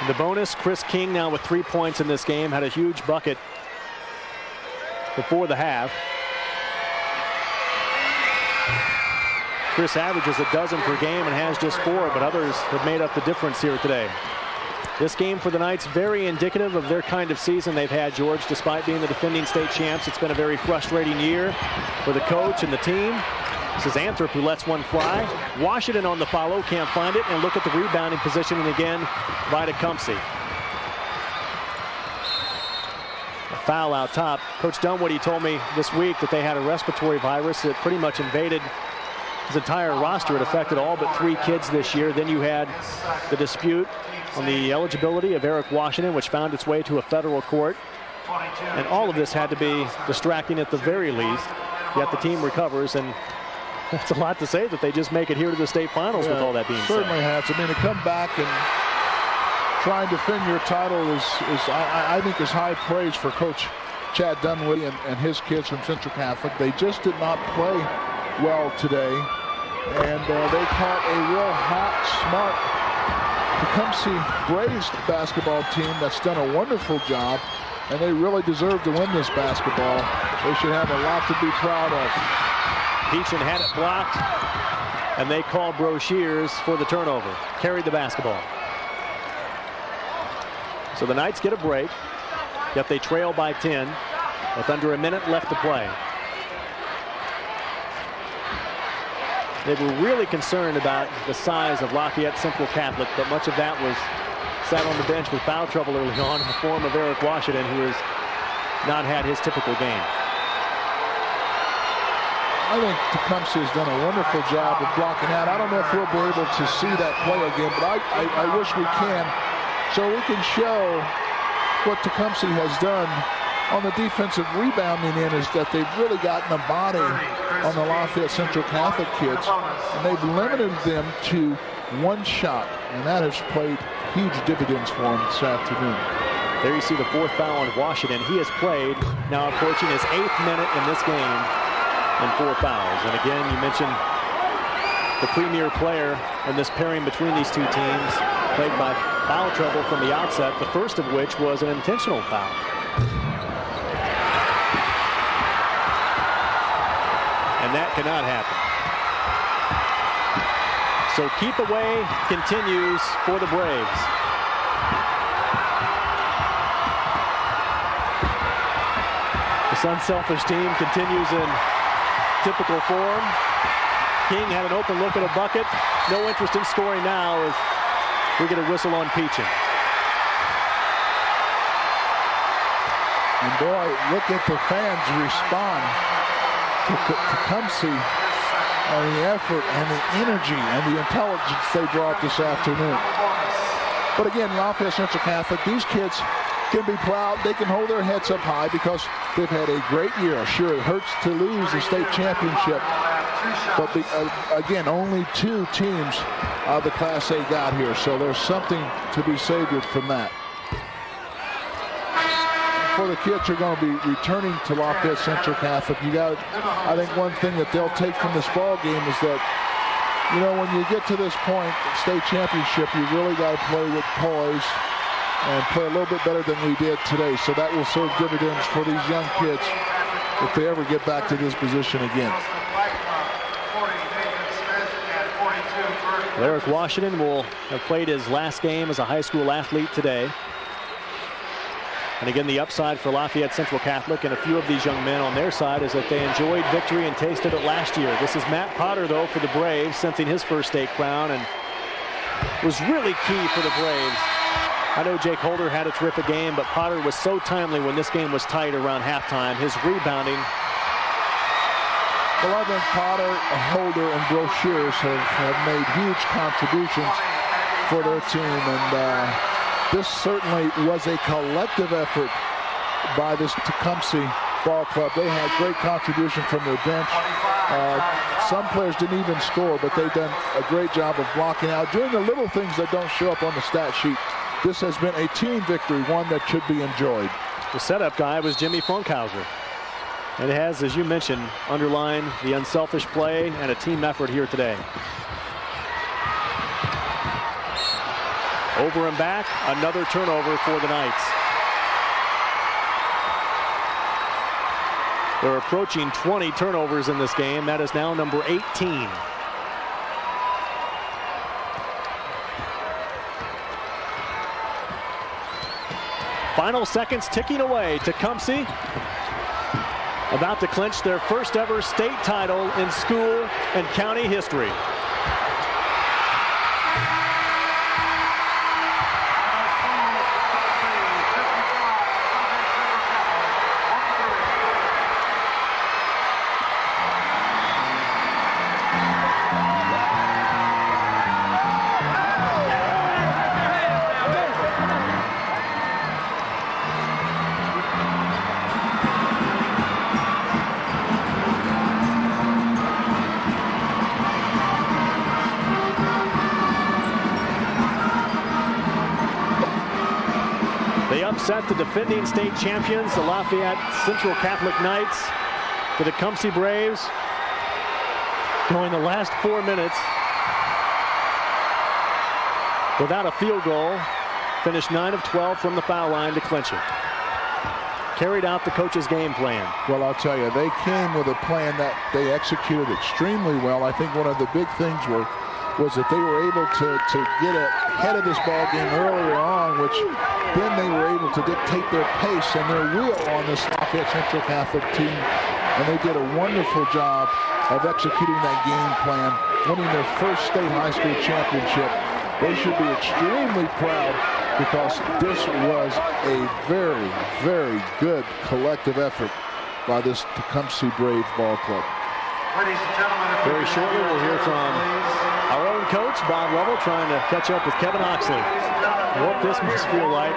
S2: In the bonus, Chris King now with 3 points in this game, had a huge bucket before the half. Chris averages a dozen per game and has just 4, but others have made up the difference here today. This game for the Knights, very indicative of their kind of season they've had, George. Despite being the defending state champs, it's been a very frustrating year for the coach and the team. This is Anthrop who lets one fly. Washington on the follow, can't find it, and look at the rebounding positioning again by Tecumseh. A foul out top. Coach Dunwoody told me this week that they had a respiratory virus that pretty much invaded his entire roster. It affected all but 3 kids this year. Then you had the dispute on the eligibility of Eric Washington, which found its way to a federal court. And all of this had to be distracting at the very least. Yet the team recovers, and that's a lot to say that they just make it here to the state finals with all that being said.
S4: Certainly has. I mean, to come back and try and defend your title is I think is high praise for Coach Chad Dunwoody and his kids from Central Catholic. They just did not play well today, and they caught a real hot, smart Tecumseh Braves basketball team that's done a wonderful job, and they really deserve to win this basketball. They should have a lot to be proud of.
S2: Peachin had it blocked, and they called Broshears for the turnover. Carried the basketball. So the Knights get a break, yet they trail by 10 with under a minute left to play. They were really concerned about the size of Lafayette Central Catholic, but much of that was sat on the bench with foul trouble early on in the form of Eric Washington, who has not had his typical game.
S4: I think Tecumseh has done a wonderful job of blocking out. I don't know if we'll be able to see that play again, but I wish we can, so we can show what Tecumseh has done on the defensive rebounding end, is that they've really gotten a body on the Lafayette Central Catholic kids, and they've limited them to one shot, and that has played huge dividends for them this afternoon.
S2: There you see the 4th foul on Washington. He has played, now approaching his 8th minute in this game, and 4 fouls. And again, you mentioned the premier player in this pairing between these two teams, played by foul trouble from the outset, the first of which was an intentional foul. And that cannot happen. So keep away continues for the Braves. This unselfish team continues in typical form. King had an open look at a bucket. No interest in scoring now as we get a whistle on Peaching.
S4: And boy, look at the fans respond to Tecumseh and the effort and the energy and the intelligence they brought this afternoon. But again, Lafayette Central Catholic, these kids can be proud. They can hold their heads up high because they've had a great year. Sure, it hurts to lose the state championship, but again, only 2 teams out of the Class A got here, so there's something to be savored from that. For the kids who are going to be returning to Lafayette Central Catholic, I think one thing that they'll take from this ball game is that, you know, when you get to this point, state championship, you really got to play with poise and play a little bit better than we did today. So that will serve dividends for these young kids if they ever get back to this position again.
S2: Eric Washington will have played his last game as a high school athlete today. And again, the upside for Lafayette Central Catholic and a few of these young men on their side is that they enjoyed victory and tasted it last year. This is Matt Potter, though, for the Braves, sensing his first state crown, and was really key for the Braves. I know Jake Holder had a terrific game, but Potter was so timely when this game was tight around halftime. His rebounding.
S4: Well, I think Potter, Holder, and Brochures have made huge contributions for their team, and this certainly was a collective effort by this Tecumseh ball club. They had great contribution from their bench. Some players didn't even score, but they've done a great job of blocking out, doing the little things that don't show up on the stat sheet. This has been a team victory, one that should be enjoyed.
S2: The setup guy was Jimmy Funkhauser. And it has, as you mentioned, underlined the unselfish play and a team effort here today. Over and back, another turnover for the Knights. They're approaching 20 turnovers in this game. That is now number 18. Final seconds ticking away. Tecumseh about to clinch their first ever state title in school and county history. Set the defending state champions, the Lafayette Central Catholic Knights. The Tecumseh Braves going the last 4 minutes without a field goal. Finished 9 of 12 from the foul line to clinch it. Carried out the coach's game plan.
S4: Well, I'll tell you, they came with a plan that they executed extremely well. I think one of the big things was that they were able to get ahead of this ball game earlier on, which then they were able to dictate their pace and their will on this Lafayette Central Catholic team. and they did a wonderful job of executing that game plan, winning their first state high school championship. They should be extremely proud because this was a very, very good collective effort by this Tecumseh Braves ball club.
S2: Very shortly, we'll hear from our own coach, Bob Lovell, trying to catch up with Kevin Oxley. What this must feel like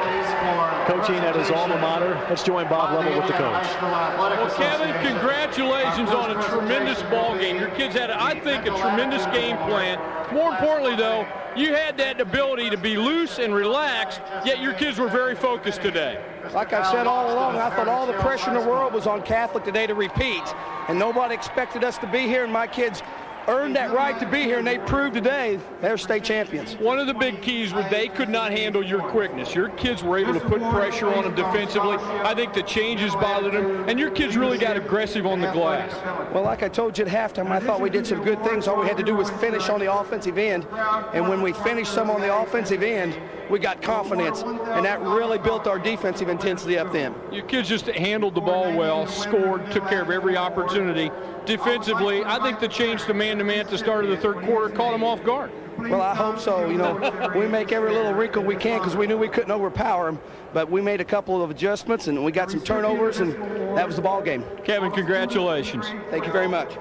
S2: coaching at his alma mater. Let's join Bob Lovell with the coach.
S5: Well, Kevin, congratulations on a tremendous ball game. Your kids had, I think, a tremendous game plan. More importantly, though, you had that ability to be loose and relaxed, yet your kids were very focused today.
S7: Like I've said all along, I thought all the pressure in the world was on Catholic today to repeat, and nobody expected us to be here, and my kids earned that right to be here, and they proved today they're state champions.
S5: One of the big keys was they could not handle your quickness. Your kids were able to put pressure on them defensively. I think the changes bothered them, and your kids really got aggressive on the glass.
S7: Well, like I told you at halftime, I thought we did some good things. All we had to do was finish on the offensive end, and when we finished some on the offensive end, we got confidence, and that really built our defensive intensity up then.
S5: Your kids just handled the ball well, scored, took care of every opportunity. Defensively, I think the change to man-to-man at the start of the third quarter caught them off guard.
S7: Well, I hope so. You know, we make every little wrinkle we can because we knew we couldn't overpower them, but we made a couple of adjustments, and we got some turnovers, and that was the ball game.
S5: Kevin, congratulations.
S7: Thank you very much.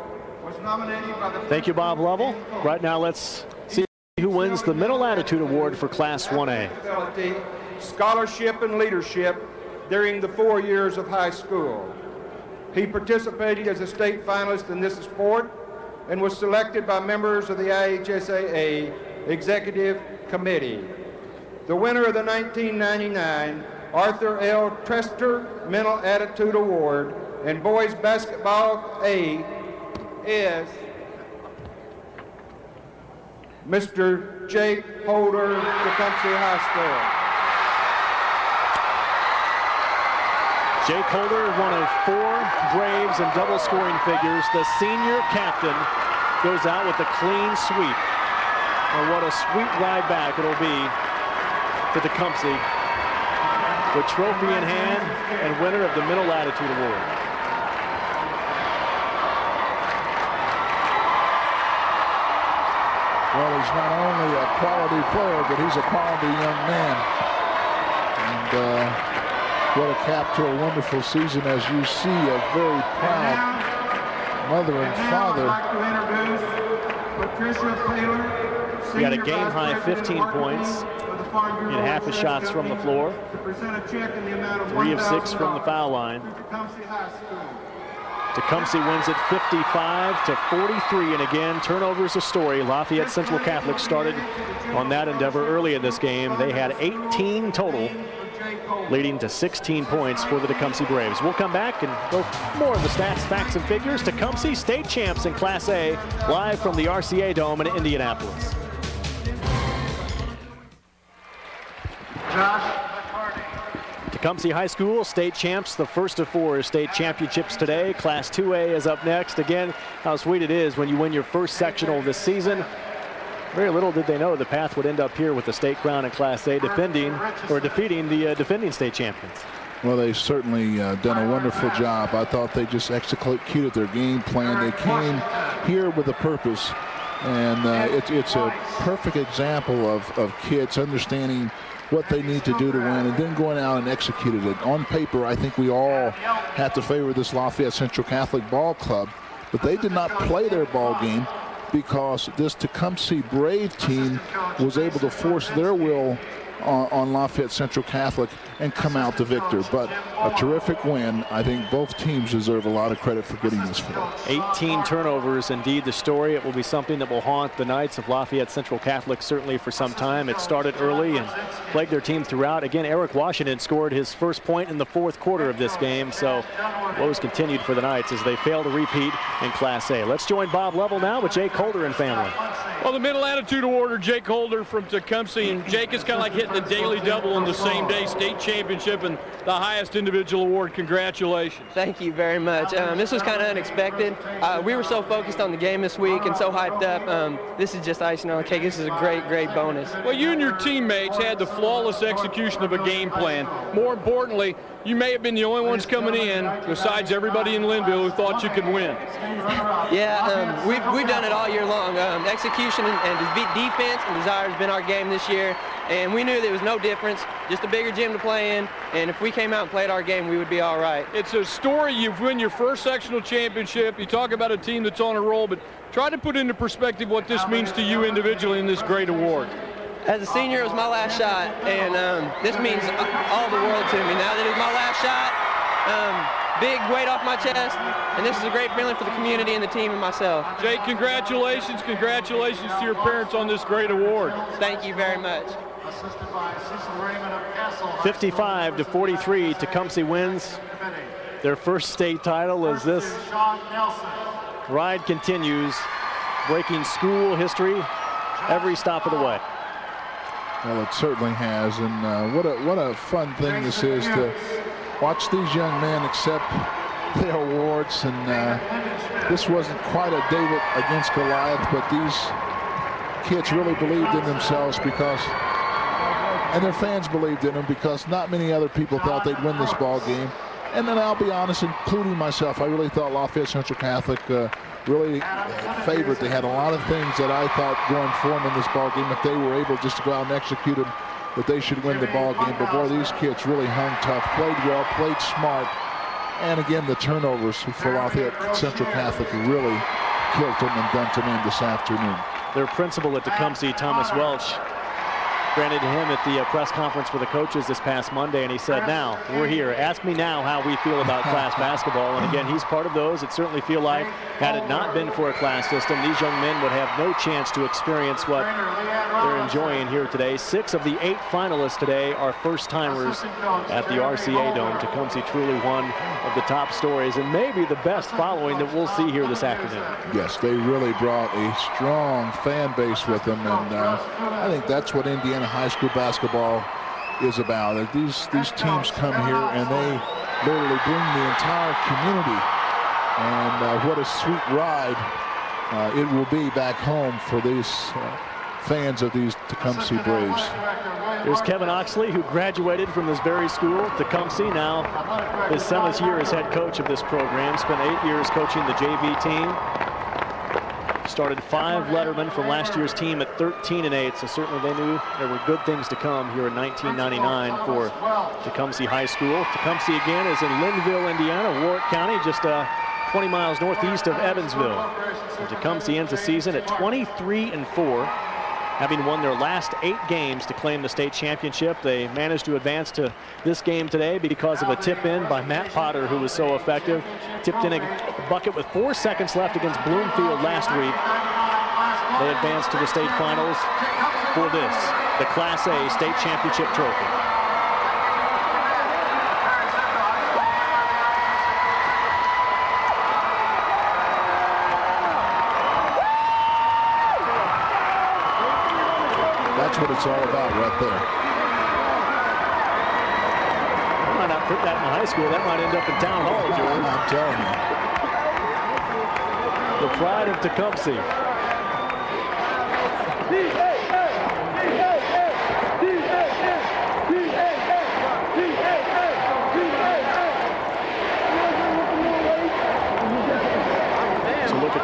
S2: Thank you, Bob Lovell. Right now, let's see who wins the Middle Attitude Award for Class 1A.
S11: Scholarship and leadership during the 4 years of high school. He participated as a state finalist in this sport and was selected by members of the IHSAA Executive Committee. The winner of the 1999 Arthur L. Trester Mental Attitude Award in Boys Basketball A is Mr. Jake Holder, Tecumseh High School.
S2: Jake Holder, one of 4 Braves in double scoring figures. The senior captain goes out with a clean sweep. And what a sweet ride back it'll be to Tecumseh, with trophy in hand and winner of the Middle Attitude Award.
S4: Well, he's not only a quality player, but he's a quality young man. And what a cap to a wonderful season, as you see a very proud mother and father.
S2: He got a game-high 15 points in half his shots from the floor, 3 of 6 from the foul line. Tecumseh wins it 55-43, and again, turnovers a story. Lafayette Central Catholic started on that endeavor early in this game. They had 18 total, leading to 16 points for the Tecumseh Braves. We'll come back and go more of the stats, facts, and figures. Tecumseh state champs in Class A, live from the RCA Dome in Indianapolis. Tecumseh High School state champs, the first of 4 state championships today. Class 2A is up next. Again, how sweet it is when you win your first sectional this season. Very little did they know the path would end up here with the state crown in Class A, defeating the defending state champions.
S4: Well, they certainly done a wonderful job. I thought they just executed their game plan. They came here with a purpose, and it's a perfect example of kids understanding what they need to do to win and then going out and executing it. On paper, I think we all have to favor this Lafayette Central Catholic ball club, but they did not play their ball game because this Tecumseh Brave team was able to force their will on Lafayette Central Catholic and come out the victor. But a terrific win. I think both teams deserve a lot of credit for getting this far.
S2: 18 turnovers, indeed the story. It will be something that will haunt the Knights of Lafayette Central Catholic certainly for some time. It started early and plagued their team throughout. Again, Eric Washington scored his first point in the 4th quarter of this game, so woes continued for the Knights as they fail to repeat in Class A. Let's join Bob Lovell now with Jake Holder and family.
S5: Well, the Middle Attitude Award, Jake Holder from Tecumseh, and Jake is kind of like hitting the daily double on the same day, state championship and the highest individual award. Congratulations.
S12: Thank you very much. This was kind of unexpected. We were so focused on the game this week and so hyped up. This is just icing on the cake. This is a great, great bonus.
S5: Well, you and your teammates had the flawless execution of a game plan. More importantly, you may have been the only ones coming in, besides everybody in Linville, who thought you could win.
S12: Yeah, we've done it all year long. Execution and defense and desire has been our game this year, and we knew there was no difference, just a bigger gym to play in, and if we came out and played our game, we would be all right.
S5: It's a story. You've won your first sectional championship. You talk about a team that's on a roll, but try to put into perspective what this means to you individually in this great award.
S12: As a senior, it was my last shot, and this means all the world to me. Now that it's my last shot, big weight off my chest, and this is a great feeling for the community and the team and myself.
S5: Jake, congratulations. Congratulations to your parents on this great award.
S12: Thank you very much.
S2: 55-43, Tecumseh wins their first state title as this ride continues, breaking school history every stop of the way.
S4: Well, it certainly has, and what a fun thing this is to watch these young men accept their awards. And this wasn't quite a David against Goliath, but these kids really believed in themselves and their fans believed in them, because not many other people thought they'd win this ball game. And then I'll be honest, including myself, I really thought Lafayette Central Catholic really favored. They had a lot of things that I thought going for them in this ball game. If they were able just to go out and execute them, that they should win the ball game. But boy, these kids really hung tough, played well, played smart. And again, the turnovers for Lafayette Central Catholic really killed them and done to them this afternoon.
S2: Their principal at Tecumseh, Thomas Welch, granted him at the press conference for the coaches this past Monday, and he said, now, we're here. Ask me now how we feel about class basketball. And again, he's part of those that certainly feel like, had it not been for a class system, these young men would have no chance to experience what they're enjoying here today. 6 of the 8 finalists today are first-timers at the RCA Dome. Tecumseh truly one of the top stories, and maybe the best following that we'll see here this afternoon.
S4: Yes, they really brought a strong fan base with them, and I think that's what Indiana high school basketball is about. These teams come here and they literally bring the entire community, and what a sweet ride it will be back home for these fans of these Tecumseh Braves.
S2: Here's Kevin Oxley, who graduated from this very school, Tecumseh, now his 7th year as head coach of this program, spent 8 years coaching the JV team. Started 5 lettermen from last year's team at 13-8, so certainly they knew there were good things to come here in 1999 for Tecumseh High School. Tecumseh again is in Linville, Indiana, Warwick County, just 20 miles northeast of Evansville. And Tecumseh ends the season at 23-4, having won their last 8 games to claim the state championship. They managed to advance to this game today because of a tip-in by Matt Potter, who was so effective. Tipped in a bucket with 4 seconds left against Bloomfield last week. They advanced to the state finals for this, the Class A state championship trophy.
S4: That's what it's all about right there.
S2: I might not put that in high school. That might end up in town hall, George.
S4: I'm telling you.
S2: The pride of Tecumseh.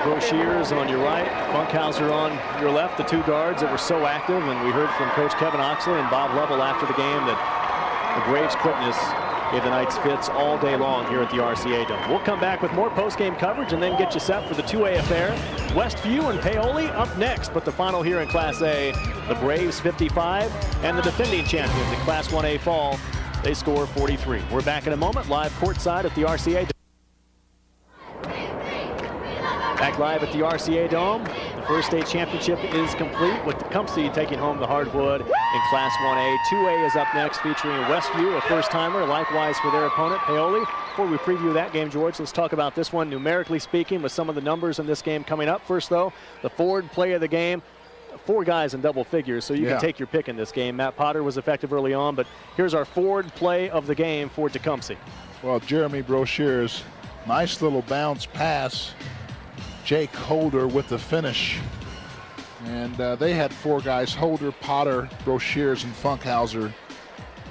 S2: Broshears on your right, Funkhauser on your left, the 2 guards that were so active. And we heard from Coach Kevin Oxley and Bob Lovell after the game that the Braves' quickness gave the Knights fits all day long here at the RCA Dome. We'll come back with more post-game coverage and then get you set for the 2A affair. Westview and Paoli up next, but the final here in Class A, the Braves 55 and the defending champions in Class 1A fall, they score 43. We're back in a moment, live courtside at the RCA Dome. Back live at the RCA Dome. The first state championship is complete with Tecumseh taking home the hardwood in Class 1A. 2A is up next, featuring Westview, a first-timer, likewise for their opponent, Paoli. Before we preview that game, George, let's talk about this one numerically speaking with some of the numbers in this game coming up. First, though, the forward play of the game. 4 guys in double figures, so you can take your pick in this game. Matt Potter was effective early on, but here's our forward play of the game for Tecumseh.
S4: Well, Jeremy Broshears, nice little bounce pass. Jake Holder with the finish. And they had 4 guys, Holder, Potter, Broshears, and Funkhauser,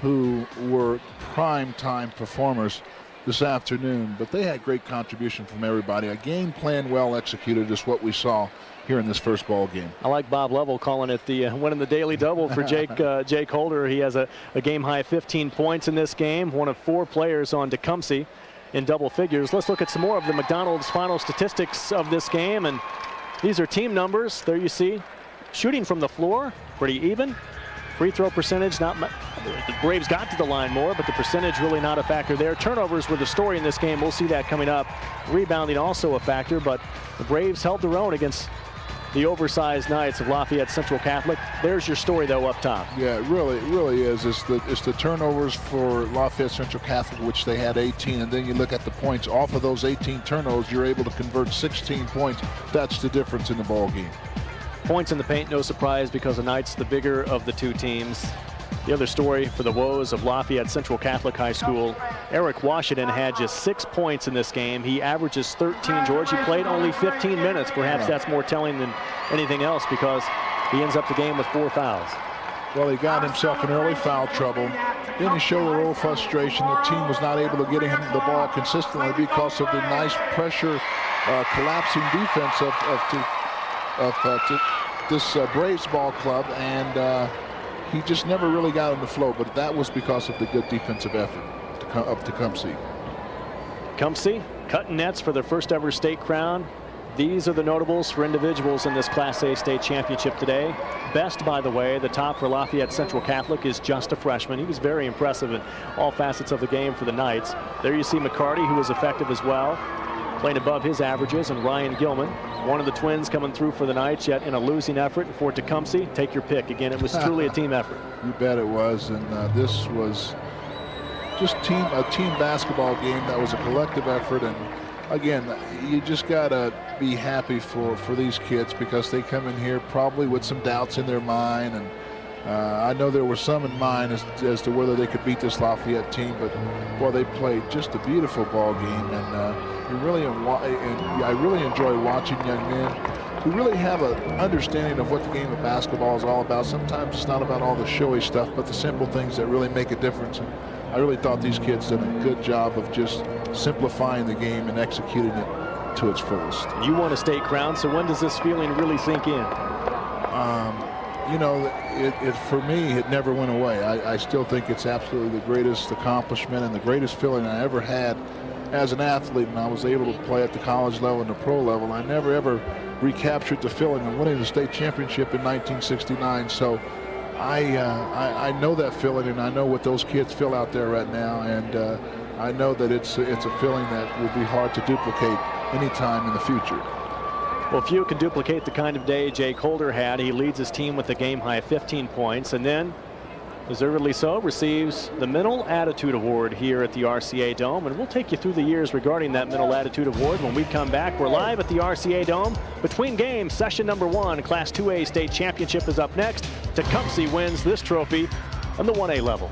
S4: who were prime time performers this afternoon, but they had great contribution from everybody. A game plan well executed is what we saw here in this first ball game.
S2: I like Bob Lovell calling it the winning the daily double for Jake Holder. He has a game high 15 points in this game, one of 4 players on Tecumseh in double figures. Let's look at some more of the McDonald's final statistics of this game, and these are team numbers. There you see shooting from the floor, pretty even. Free throw percentage, not much. The Braves got to the line more, but the percentage really not a factor there. Turnovers were the story in this game. We'll see that coming up. Rebounding also a factor, but the Braves held their own against the oversized Knights of Lafayette Central Catholic. There's your story, though, up top.
S4: Yeah, it really is. It's the turnovers for Lafayette Central Catholic, which they had 18, and then you look at the points. Off of those 18 turnovers, you're able to convert 16 points. That's the difference in the ball game.
S2: Points in the paint, no surprise, because the Knights the bigger of the 2 teams. The other story for the woes of Lafayette Central Catholic High School, Eric Washington had just 6 points in this game. He averages 13, George. He played only 15 minutes. Perhaps that's more telling than anything else, because he ends up the game with 4 fouls.
S4: Well, he got himself in early foul trouble. Then he showed a little frustration. The team was not able to get him the ball consistently because of the nice pressure, collapsing defense of this Braves ball club, and he just never really got in the flow, but that was because of the good defensive effort of Tecumseh.
S2: Tecumseh cutting nets for their first ever state crown. These are the notables for individuals in this Class A state championship today. Best, by the way, the top for Lafayette Central Catholic is just a freshman. He was very impressive in all facets of the game for the Knights. There you see McCarty, who was effective as well, playing above his averages, and Ryan Gilman, one of the twins coming through for the Knights, yet in a losing effort for Tecumseh. Take your pick. Again, it was truly a team effort.
S4: You bet it was, and this was just a team basketball game that was a collective effort. And again, you just gotta be happy for these kids, because they come in here probably with some doubts in their mind, and I know there were some in mind as to whether they could beat this Lafayette team, but boy, they played just a beautiful ball game, and I really enjoy watching young men who really have an understanding of what the game of basketball is all about. Sometimes it's not about all the showy stuff, but the simple things that really make a difference. And I really thought these kids did a good job of just simplifying the game and executing it to its fullest.
S2: You won a state crown, so when does this feeling really sink in?
S4: You know, for me, it never went away. I still think it's absolutely the greatest accomplishment and the greatest feeling I ever had as an athlete, and I was able to play at the college level and the pro level. I never ever recaptured the feeling of winning the state championship in 1969. So I know that feeling, and I know what those kids feel out there right now, and I know that it's a feeling that will be hard to duplicate anytime in the future.
S2: Well, few can duplicate the kind of day Jake Holder had. He leads his team with a game high 15 points, and then, deservedly so, receives the Mental Attitude Award here at the RCA Dome. And we'll take you through the years regarding that Mental Attitude Award when we come back. We're live at the RCA Dome. Between games, session number 1, Class 2A state championship is up next. Tecumseh wins this trophy on the 1A level.